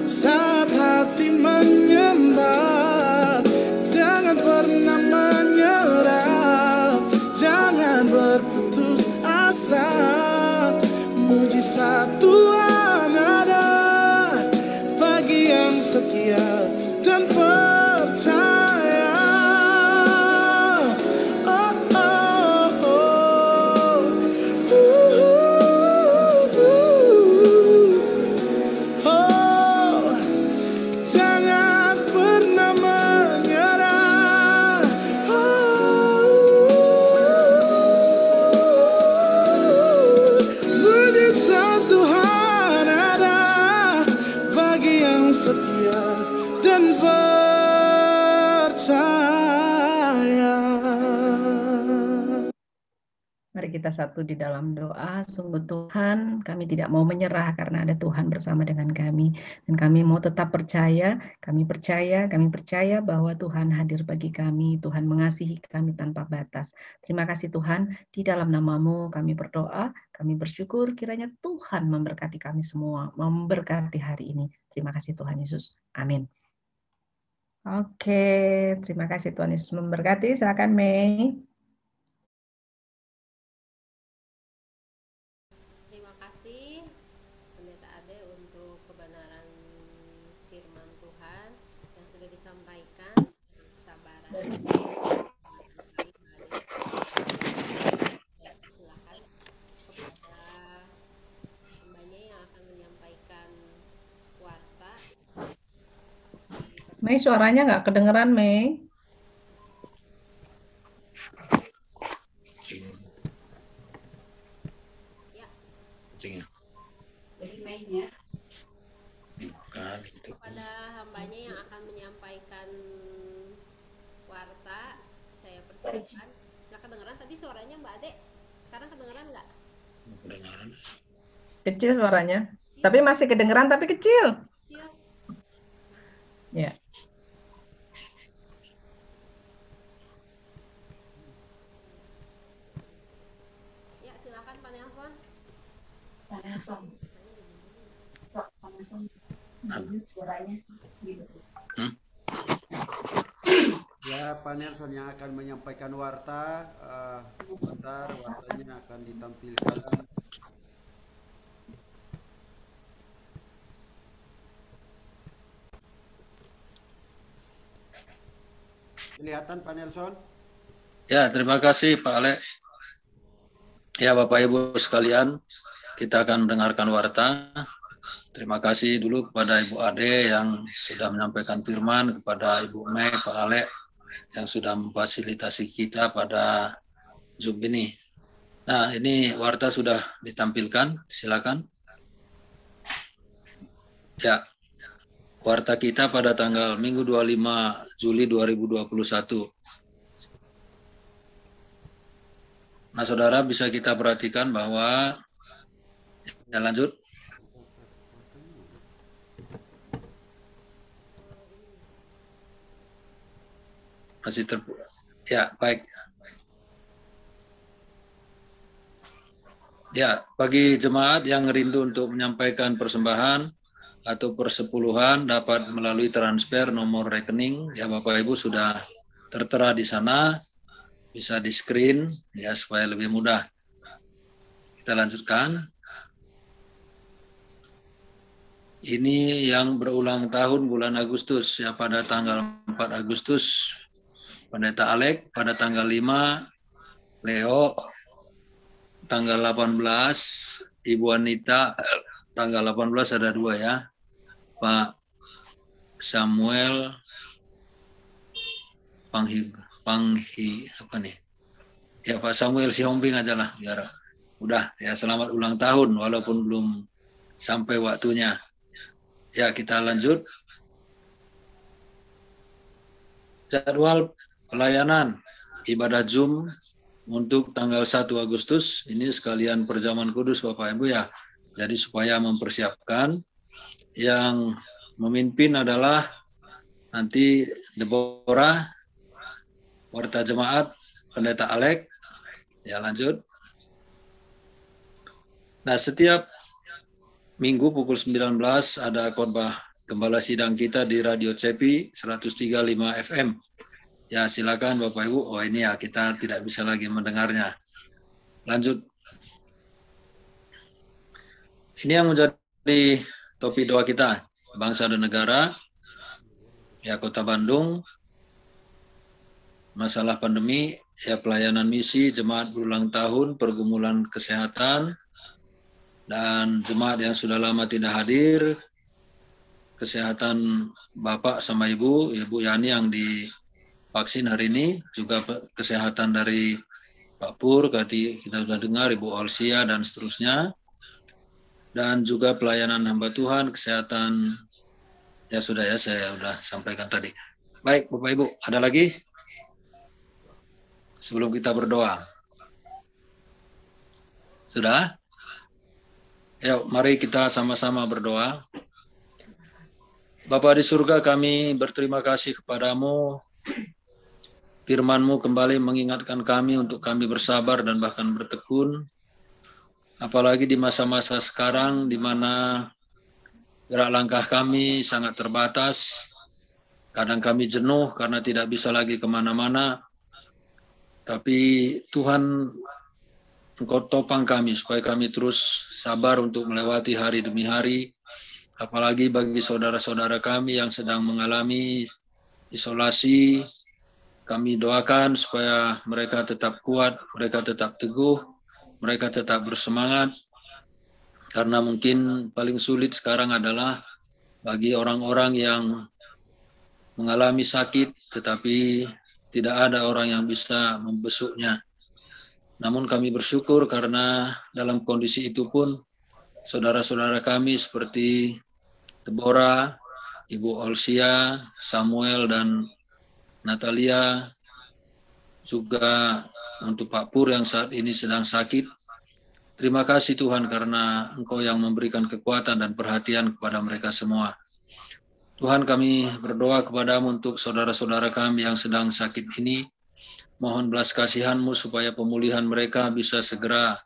saat hati menyembah. Jangan pernah menyerah, jangan berputus asa. Mujizat Tuhan ada bagi yang setia dan percaya. Oh, oh, oh. Oh, jangan pernah menyerah. Mujizat Tuhan ada bagi yang setia dan percaya. Mari kita satu di dalam doa. Sungguh Tuhan, kami tidak mau menyerah karena ada Tuhan bersama dengan kami. Dan kami mau tetap percaya, kami percaya bahwa Tuhan hadir bagi kami. Tuhan mengasihi kami tanpa batas. Terima kasih Tuhan, di dalam nama-Mu kami berdoa, kami bersyukur kiranya Tuhan memberkati kami semua, memberkati hari ini. Terima kasih Tuhan Yesus. Amin. Oke, terima kasih Tuhan Yesus memberkati. Silakan Mei. Terima kasih Pendeta Ade untuk kebenaran firman Tuhan yang sudah disampaikan, kesabaran. Ya, silakan kepada hambanya yang akan menyampaikan warta. Mei, suaranya nggak kedengeran, Mei. Jadi mainnya Bukan itu. Kepada hambanya yang akan menyampaikan warta, saya persilakan. Nggak kedengeran tadi suaranya Mbak Ade. Sekarang kedengeran nggak? Kedengaran. Kecil suaranya. Tapi masih kedengeran, tapi kecil. Kecil. Ya. Ya, silakan Pak Nelson. Pak Nelson. Sok, Pak Nelson. Suaranya gitu. Ya, Pak Nelson yang akan menyampaikan warta, sebentar wartanya akan ditampilkan. Kelihatan Pak Nelson? Ya, terima kasih Pak Ale. Ya, Bapak Ibu sekalian, kita akan mendengarkan warta. Terima kasih dulu kepada Ibu Ade yang sudah menyampaikan firman, kepada Ibu Mei, Pak Ale yang sudah memfasilitasi kita pada Zoom ini. Nah, ini warta sudah ditampilkan, silakan. Ya, warta kita pada tanggal Minggu 25 Juli 2021. Nah, saudara bisa kita perhatikan bahwa, ya lanjut. Masih ya, baik. Ya, bagi jemaat yang rindu untuk menyampaikan persembahan atau persepuluhan dapat melalui transfer nomor rekening. Ya, Bapak Ibu sudah tertera di sana, bisa di screen ya supaya lebih mudah. Kita lanjutkan. Ini yang berulang tahun bulan Agustus ya, pada tanggal 4 Agustus Pendeta Alek, pada tanggal 5 Leo, tanggal 18 Ibu Anita, tanggal 18 ada 2 ya, Pak Samuel Panghi apa nih? Ya Pak Samuel Sihombing aja lah biar udah ya. Selamat ulang tahun walaupun belum sampai waktunya. Ya, kita lanjut. Jadwal pelayanan ibadah Zoom untuk tanggal 1 Agustus ini sekalian perjamuan kudus Bapak Ibu ya. Jadi supaya mempersiapkan, yang memimpin adalah nanti Deborah, Warta Jemaat, Pendeta Alek. Ya, lanjut. Nah, setiap minggu pukul 19 ada khotbah Gembala Sidang kita di Radio CEPI 103.5 FM. Ya, silakan Bapak Ibu. Oh, ini ya kita tidak bisa lagi mendengarnya. Lanjut. Ini yang menjadi topik doa kita, bangsa dan negara. Ya, Kota Bandung, masalah pandemi, ya pelayanan misi, jemaat berulang tahun, pergumulan kesehatan, dan jemaat yang sudah lama tidak hadir, kesehatan Bapak sama Ibu Yani yang divaksin hari ini, juga kesehatan dari Pak Pur, tadi kita sudah dengar, Ibu Olsia, dan seterusnya, dan juga pelayanan hamba Tuhan, kesehatan, ya sudah ya, saya sudah sampaikan tadi. Baik, Bapak Ibu, ada lagi? Sebelum kita berdoa. Sudah? Yuk, mari kita sama-sama berdoa. Bapa di surga, kami berterima kasih kepadamu. Firman-Mu kembali mengingatkan kami untuk kami bersabar dan bahkan bertekun. Apalagi di masa-masa sekarang di mana gerak langkah kami sangat terbatas. Kadang kami jenuh karena tidak bisa lagi kemana-mana. Tapi Tuhan, Engkau topang kami supaya kami terus sabar untuk melewati hari demi hari. Apalagi bagi saudara-saudara kami yang sedang mengalami isolasi, kami doakan supaya mereka tetap kuat, mereka tetap teguh, mereka tetap bersemangat. Karena mungkin paling sulit sekarang adalah bagi orang-orang yang mengalami sakit, tetapi tidak ada orang yang bisa membesuknya. Namun kami bersyukur karena dalam kondisi itu pun saudara-saudara kami seperti Deborah, Ibu Olsia, Samuel, dan Natalia, juga untuk Pak Pur yang saat ini sedang sakit. Terima kasih Tuhan karena Engkau yang memberikan kekuatan dan perhatian kepada mereka semua. Tuhan, kami berdoa kepadamu untuk saudara-saudara kami yang sedang sakit ini. Mohon belas kasihan-Mu supaya pemulihan mereka bisa segera,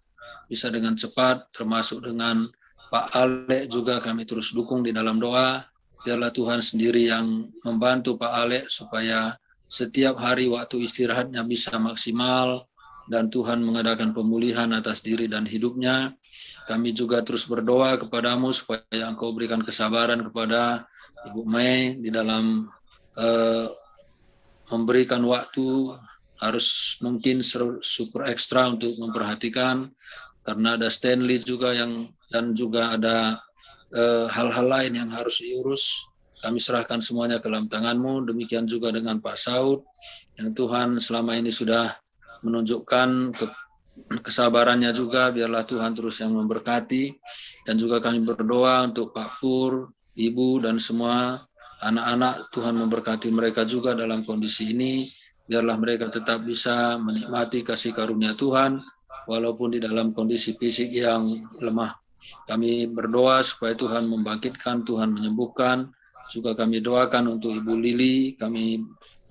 bisa dengan cepat, termasuk dengan Pak Alek juga kami terus dukung di dalam doa. Biarlah Tuhan sendiri yang membantu Pak Alek supaya setiap hari waktu istirahatnya bisa maksimal dan Tuhan mengadakan pemulihan atas diri dan hidupnya. Kami juga terus berdoa kepadamu supaya Engkau berikan kesabaran kepada Ibu Mei di dalam memberikan waktu, harus mungkin super ekstra untuk memperhatikan, karena ada Stanley juga dan juga ada hal-hal lain yang harus diurus. Kami serahkan semuanya ke dalam tangan-Mu. Demikian juga dengan Pak Saud, yang Tuhan selama ini sudah menunjukkan kesabarannya juga. Biarlah Tuhan terus yang memberkati. Dan juga kami berdoa untuk Pak Pur, Ibu, dan semua anak-anak. Tuhan memberkati mereka juga dalam kondisi ini. Biarlah mereka tetap bisa menikmati kasih karunia Tuhan, walaupun di dalam kondisi fisik yang lemah. Kami berdoa supaya Tuhan membangkitkan, Tuhan menyembuhkan. Juga kami doakan untuk Ibu Lili, kami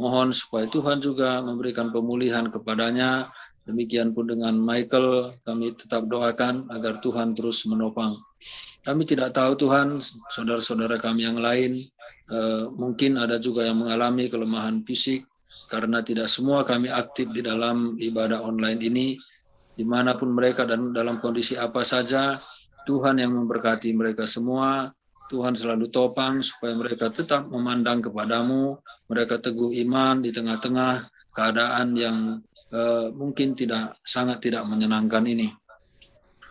mohon supaya Tuhan juga memberikan pemulihan kepadanya. Demikian pun dengan Michael, kami tetap doakan agar Tuhan terus menopang. Kami tidak tahu Tuhan, saudara-saudara kami yang lain, mungkin ada juga yang mengalami kelemahan fisik, karena tidak semua kami aktif di dalam ibadah online ini, dimanapun mereka dan dalam kondisi apa saja, Tuhan yang memberkati mereka semua. Tuhan selalu topang supaya mereka tetap memandang kepadamu, mereka teguh iman di tengah-tengah keadaan yang mungkin sangat tidak menyenangkan ini.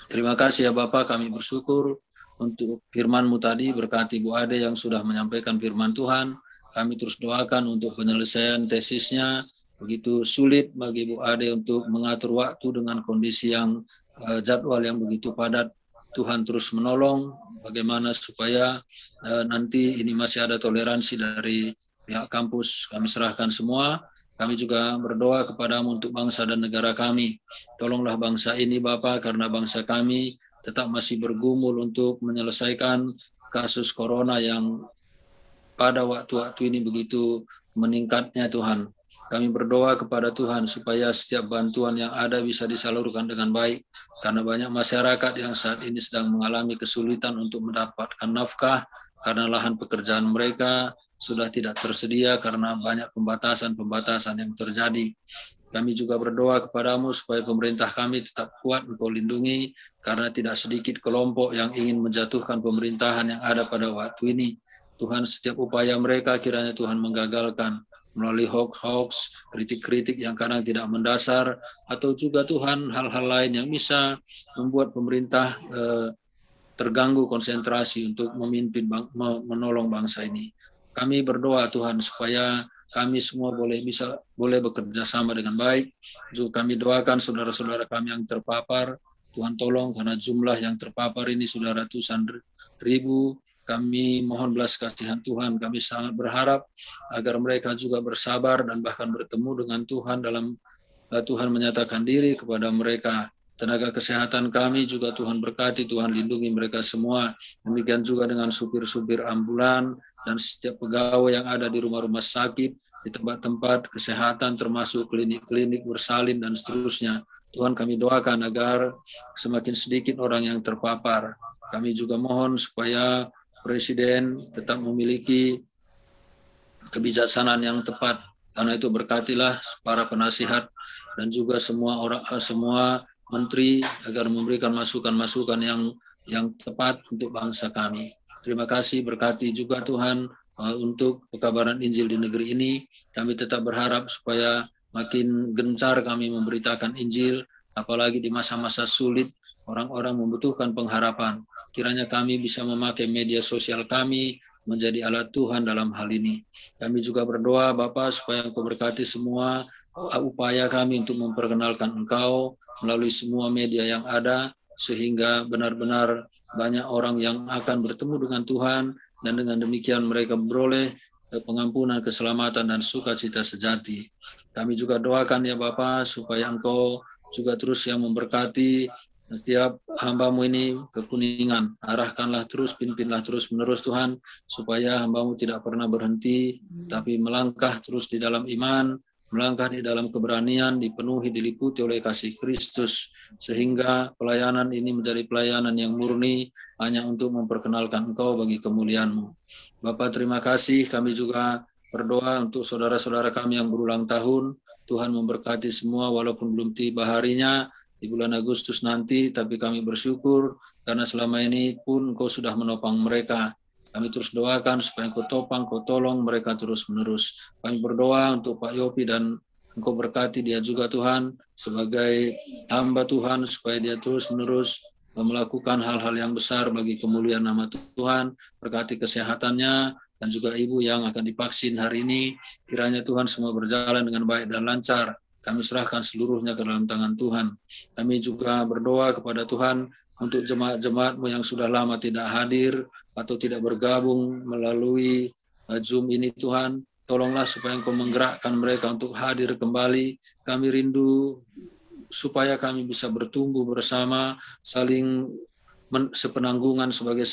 Terima kasih ya Bapak, kami bersyukur untuk firman-Mu tadi, berkati Bu Ade yang sudah menyampaikan firman Tuhan. Kami terus doakan untuk penyelesaian tesisnya. Begitu sulit bagi Bu Ade untuk mengatur waktu dengan kondisi yang jadwal yang begitu padat. Tuhan terus menolong bagaimana supaya nanti ini masih ada toleransi dari pihak kampus. Kami serahkan semua. Kami juga berdoa kepadamu untuk bangsa dan negara kami. Tolonglah bangsa ini Bapa, karena bangsa kami tetap masih bergumul untuk menyelesaikan kasus corona yang pada waktu-waktu ini begitu meningkatnya Tuhan. Kami berdoa kepada Tuhan supaya setiap bantuan yang ada bisa disalurkan dengan baik, karena banyak masyarakat yang saat ini sedang mengalami kesulitan untuk mendapatkan nafkah karena lahan pekerjaan mereka sudah tidak tersedia karena banyak pembatasan-pembatasan yang terjadi. Kami juga berdoa kepadamu supaya pemerintah kami tetap kuat, Engkau lindungi, karena tidak sedikit kelompok yang ingin menjatuhkan pemerintahan yang ada pada waktu ini. Tuhan, setiap upaya mereka kiranya Tuhan menggagalkan melalui hoax-hoax, kritik-kritik yang kadang tidak mendasar, atau juga Tuhan hal-hal lain yang bisa membuat pemerintah terganggu konsentrasi untuk memimpin, menolong bangsa ini. Kami berdoa Tuhan supaya kami semua boleh bekerja sama dengan baik. Juga kami doakan saudara-saudara kami yang terpapar. Tuhan tolong, karena jumlah yang terpapar ini sudah ratusan ribu. Kami mohon belas kasihan Tuhan. Kami sangat berharap agar mereka juga bersabar dan bahkan bertemu dengan Tuhan dalam Tuhan menyatakan diri kepada mereka. Tenaga kesehatan kami juga Tuhan berkati, Tuhan lindungi mereka semua. Demikian juga dengan supir-supir ambulan dan setiap pegawai yang ada di rumah-rumah sakit, di tempat-tempat kesehatan termasuk klinik-klinik bersalin dan seterusnya. Tuhan, kami doakan agar semakin sedikit orang yang terpapar. Kami juga mohon supaya Presiden tetap memiliki kebijaksanaan yang tepat. Karena itu berkatilah para penasihat dan juga semua menteri agar memberikan masukan-masukan yang tepat untuk bangsa kami. Terima kasih, berkati juga Tuhan untuk pekabaran Injil di negeri ini. Kami tetap berharap supaya makin gencar kami memberitakan Injil, apalagi di masa-masa sulit, orang-orang membutuhkan pengharapan. Kiranya kami bisa memakai media sosial kami menjadi alat Tuhan dalam hal ini. Kami juga berdoa Bapa supaya Engkau berkati semua upaya kami untuk memperkenalkan Engkau melalui semua media yang ada, sehingga benar-benar banyak orang yang akan bertemu dengan Tuhan, dan dengan demikian mereka beroleh pengampunan, keselamatan, dan sukacita sejati. Kami juga doakan ya Bapa supaya Engkau juga terus yang memberkati setiap hamba-Mu ini ke Kuningan. Arahkanlah terus, pimpinlah terus menerus Tuhan, supaya hamba-Mu tidak pernah berhenti, tapi melangkah terus di dalam iman, melangkah di dalam keberanian, dipenuhi, diliputi oleh kasih Kristus, sehingga pelayanan ini menjadi pelayanan yang murni, hanya untuk memperkenalkan Engkau bagi kemuliaan-Mu. Bapa, terima kasih. Kami juga berdoa untuk saudara-saudara kami yang berulang tahun. Tuhan memberkati semua, walaupun belum tiba harinya, di bulan Agustus nanti, tapi kami bersyukur, karena selama ini pun Engkau sudah menopang mereka. Kami terus doakan supaya Engkau topang, Engkau tolong mereka terus-menerus. Kami berdoa untuk Pak Yopi dan Engkau berkati dia juga Tuhan sebagai hamba Tuhan, supaya dia terus-menerus melakukan hal-hal yang besar bagi kemuliaan nama Tuhan. Berkati kesehatannya dan juga ibu yang akan divaksin hari ini. Kiranya Tuhan semua berjalan dengan baik dan lancar. Kami serahkan seluruhnya ke dalam tangan Tuhan. Kami juga berdoa kepada Tuhan untuk jemaat-jemaat-Mu yang sudah lama tidak hadir atau tidak bergabung melalui Zoom ini Tuhan. Tolonglah supaya Engkau menggerakkan mereka untuk hadir kembali. Kami rindu supaya kami bisa bertumbuh bersama, saling sepenanggungan sebagai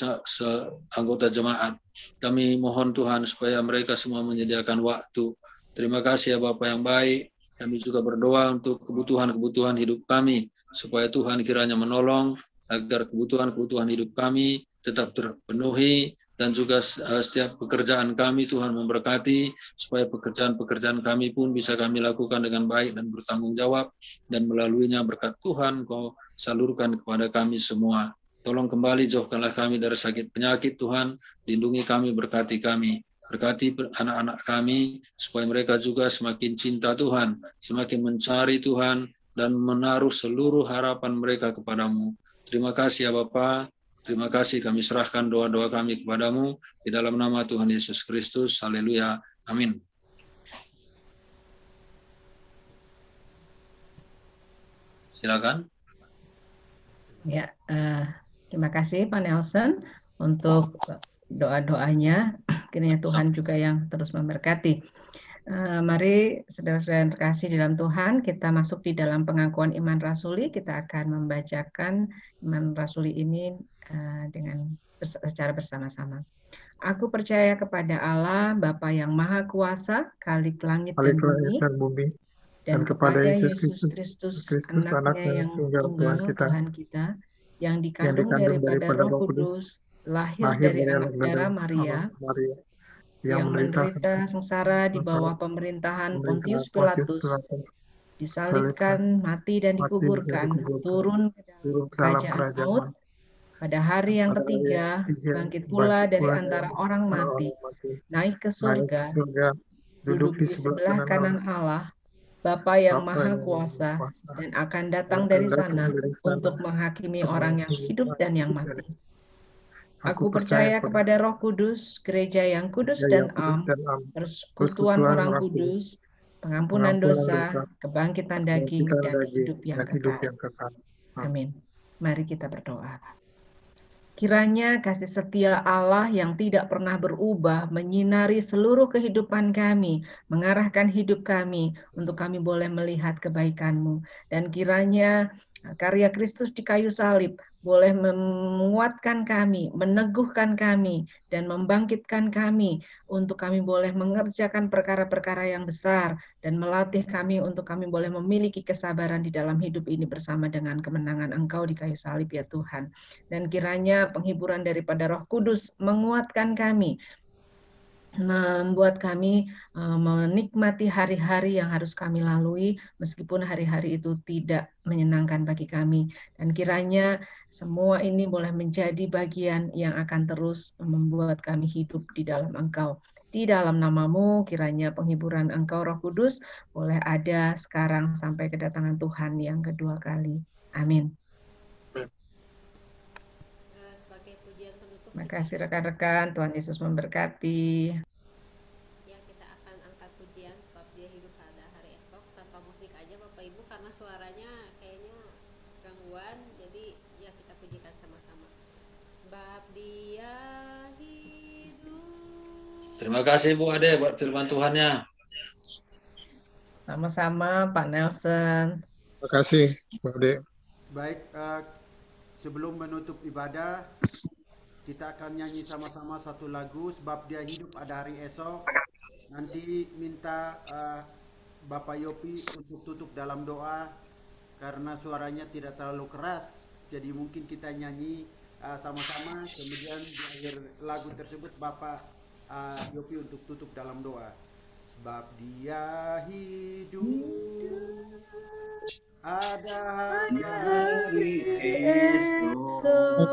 anggota jemaat. Kami mohon Tuhan supaya mereka semua menyediakan waktu Terima kasih ya Bapa yang baik. Kami juga berdoa untuk kebutuhan-kebutuhan hidup kami, supaya Tuhan kiranya menolong agar kebutuhan-kebutuhan hidup kami tetap terpenuhi, dan juga setiap pekerjaan kami Tuhan memberkati, supaya pekerjaan-pekerjaan kami pun bisa kami lakukan dengan baik dan bertanggung jawab, dan melaluinya berkat Tuhan Kau salurkan kepada kami semua. Tolong kembali jauhkanlah kami dari sakit penyakit Tuhan, lindungi kami, berkati kami. Berkati anak-anak kami, supaya mereka juga semakin cinta Tuhan, semakin mencari Tuhan, dan menaruh seluruh harapan mereka kepadamu. Terima kasih ya Bapa. Terima kasih, kami serahkan doa-doa kami kepadamu. Di dalam nama Tuhan Yesus Kristus. Haleluya. Amin. Silakan. Ya, terima kasih Pak Nelson untuk doa-doanya. Kiranya Tuhan juga yang terus memberkati. Mari saudara-saudara yang terkasih di dalam Tuhan, kita masuk di dalam pengakuan iman rasuli. Kita akan membacakan iman rasuli ini secara bersama-sama. Aku percaya kepada Allah, Bapa yang Maha Kuasa, Khalik langit dan bumi, dan kepada Yesus Kristus, anaknya yang tunggal Tuhan kita, yang dikandung daripada Roh Kudus, lahir dari anak darah Maria, yang menderita sengsara di bawah pemerintahan Pontius Pilatus, disalibkan, mati dan dikuburkan, turun ke dalam kerajaan maut, pada hari yang ketiga bangkit pula dari antara orang mati, naik ke surga, duduk di sebelah kanan Allah, Bapa yang Maha Kuasa, dan akan datang dari sana untuk menghakimi orang yang hidup dan yang mati. Aku percaya kepada Roh Kudus, gereja yang kudus dan am, persekutuan orang kudus, pengampunan dosa, kebangkitan daging, dan hidup yang kekal. Amin. Mari kita berdoa. Kiranya kasih setia Allah yang tidak pernah berubah menyinari seluruh kehidupan kami, mengarahkan hidup kami untuk kami boleh melihat kebaikan-Mu. Dan kiranya karya Kristus di kayu salib boleh menguatkan kami, meneguhkan kami, dan membangkitkan kami untuk kami boleh mengerjakan perkara-perkara yang besar dan melatih kami untuk kami boleh memiliki kesabaran di dalam hidup ini bersama dengan kemenangan Engkau di kayu salib ya Tuhan. Dan kiranya penghiburan daripada Roh Kudus menguatkan kami, membuat kami menikmati hari-hari yang harus kami lalui meskipun hari-hari itu tidak menyenangkan bagi kami. Dan kiranya semua ini boleh menjadi bagian yang akan terus membuat kami hidup di dalam Engkau. Di dalam nama-Mu kiranya penghiburan Engkau Roh Kudus boleh ada sekarang sampai kedatangan Tuhan yang kedua kali. Amin. Terima kasih rekan-rekan, Tuhan Yesus memberkati. Ya, kita akan angkat pujian sebab Dia hidup pada hari esok tanpa musik aja Bapak Ibu karena suaranya kayaknya gangguan, jadi ya kita pujikan sama-sama. Sebab Dia hidup. Terima kasih Bu Ade buat firman Tuhannya. Sama-sama Pak Nelson. Terima kasih Bu Ade. Baik, sebelum menutup ibadah, kita akan nyanyi sama-sama satu lagu sebab Dia hidup ada hari esok. Nanti minta Bapak Yopi untuk tutup dalam doa karena suaranya tidak terlalu keras. Jadi mungkin kita nyanyi sama-sama, kemudian di akhir lagu tersebut Bapak Yopi untuk tutup dalam doa. Sebab Dia hidup ada hari esok.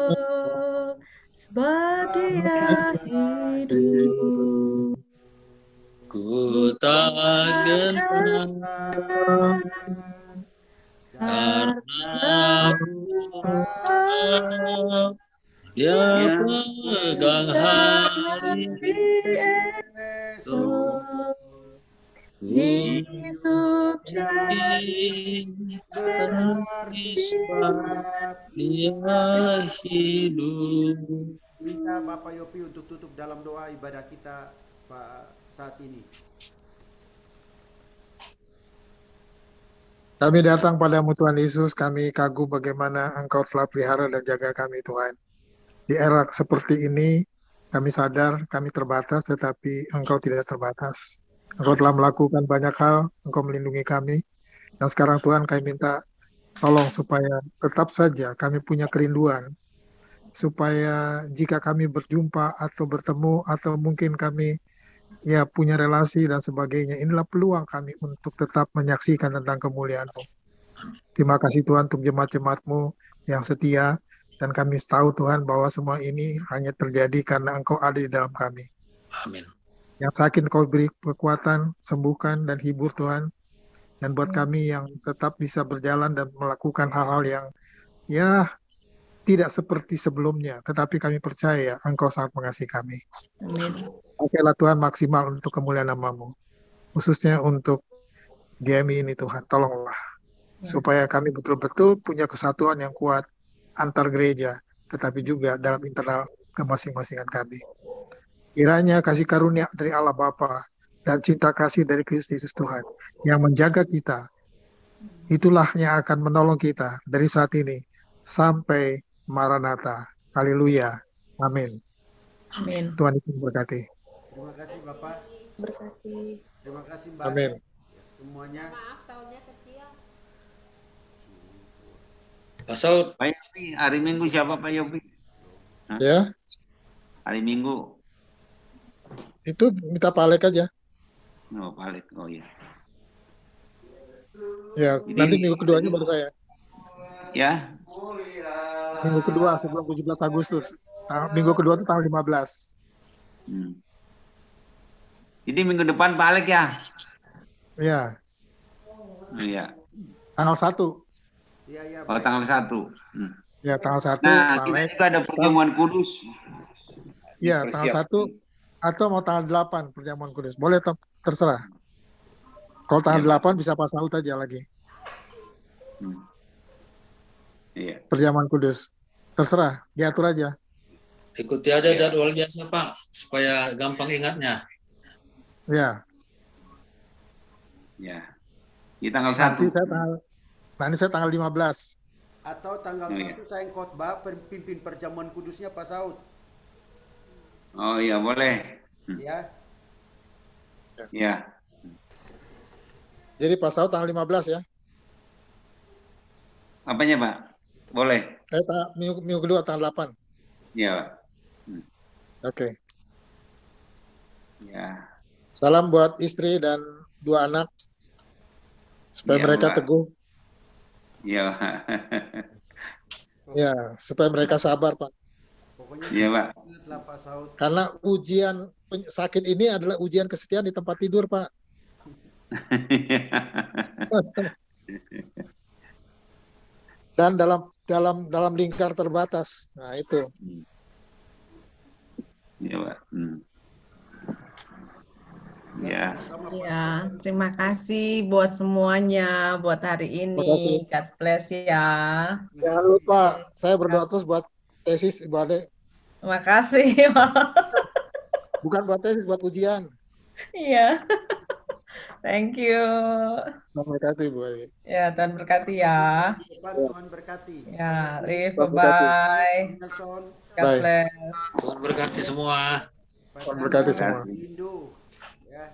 Sebab Dia hidup, ku tak gentar karena Dia pegang hari esok. Hidup jadi berarti sebab Dia hidup. Minta Bapak Yopi untuk tutup dalam doa ibadah kita saat ini. Kami datang padamu Tuhan Yesus, kami kagum bagaimana Engkau telah pelihara dan jaga kami Tuhan. Di era seperti ini, kami sadar kami terbatas, tetapi Engkau tidak terbatas. Engkau telah melakukan banyak hal, Engkau melindungi kami. Dan sekarang Tuhan kami minta tolong supaya tetap saja kami punya kerinduan. Supaya jika kami berjumpa atau bertemu atau mungkin kami ya punya relasi dan sebagainya, inilah peluang kami untuk tetap menyaksikan tentang kemuliaan-Mu. Terima kasih Tuhan untuk jemaat-jemaat-Mu yang setia. Dan kami tahu Tuhan bahwa semua ini hanya terjadi karena Engkau ada di dalam kami. Amin. Yang sakit Engkau beri kekuatan, sembuhkan dan hibur Tuhan. Dan buat kami yang tetap bisa berjalan dan melakukan hal-hal yang ya tidak seperti sebelumnya, tetapi kami percaya Engkau sangat mengasihi kami. Amin. Pakailah Tuhan maksimal untuk kemuliaan nama-Mu, khususnya untuk GMI ini Tuhan, tolonglah. Supaya kami betul-betul punya kesatuan yang kuat antar gereja, tetapi juga dalam internal kemasing-masingan kami. Kiranya kasih karunia dari Allah Bapa dan cinta kasih dari Kristus Yesus Tuhan yang menjaga kita, itulah yang akan menolong kita dari saat ini sampai Maranatha. Haleluya. Amin. Amin. Tuhan Yesus memberkati. Terima kasih Bapak. Berkati. Terima kasih Mbak. Amin. Semuanya. Maaf, soundnya kecil. Pak Saud. Pak Yopi, hari Minggu siapa Pak Yopi? Ya, Hari Minggu. itu minta Pak Alek aja. Oh, Pak Alek. Oh ya. Ya, Jadi- nanti minggu keduanya baru saya. Ya. Minggu kedua sebelum 17 Agustus. Minggu kedua itu tanggal 15. Hmm. Jadi minggu depan Pak Alek ya? Ya, Oh, iya. tanggal 1. Iya, iya. Oh, tanggal 1. Hmm. Ya, tanggal 1 Nah, Pak kita Alek. juga ada perjamuan kudus. Ya, tanggal 1 atau mau tanggal 8 perjamuan kudus. Boleh terserah. Kalau tanggal Ya, 8 bisa Pak Saud aja lagi. Hmm. Iya. Perjamuan kudus. Terserah, diatur aja. Ikuti aja jadwal biasa Pak, supaya gampang ingatnya. Ya, Ya. Di tanggal 1. nanti saya tanggal 15. Atau tanggal Oh, iya. 1 saya khotbah pimpin perjamuan kudusnya Pak Saud. Oh iya, boleh. Ya. Ya. Jadi Pak Saud tanggal 15 ya. Apanya, Pak? Boleh. Minggu kedua tanggal 8. Ya. Oke. Ya. Salam buat istri dan 2 anak. Supaya Ya, mereka Pak. teguh. Ya. Ya, supaya mereka sabar, Pak. Pokoknya Iya, Pak. ingatlah Pak Saud. Karena ujian sakit ini adalah ujian kesetiaan di tempat tidur, Pak. Dan dalam lingkar terbatas. Nah, itu. Iya, Pak. Ya. Ya, terima kasih buat semuanya buat hari Terima kasih. ini. God bless ya. Jangan lupa, saya berdoa terus buat tesis Ibu Ade. Terima kasih. Bukan buat tesis, buat ujian. Iya. Thank you. Tuhan berkati, Bu Ade. Ya, Tuhan berkati ya. Depan Tuhan berkati. Ya, Rif, Tuhan bye-bye. Nelson, God Bye. bless. Tuhan berkati semua. Pak Tuhan berkati Chandra, semua. Windu. Ya.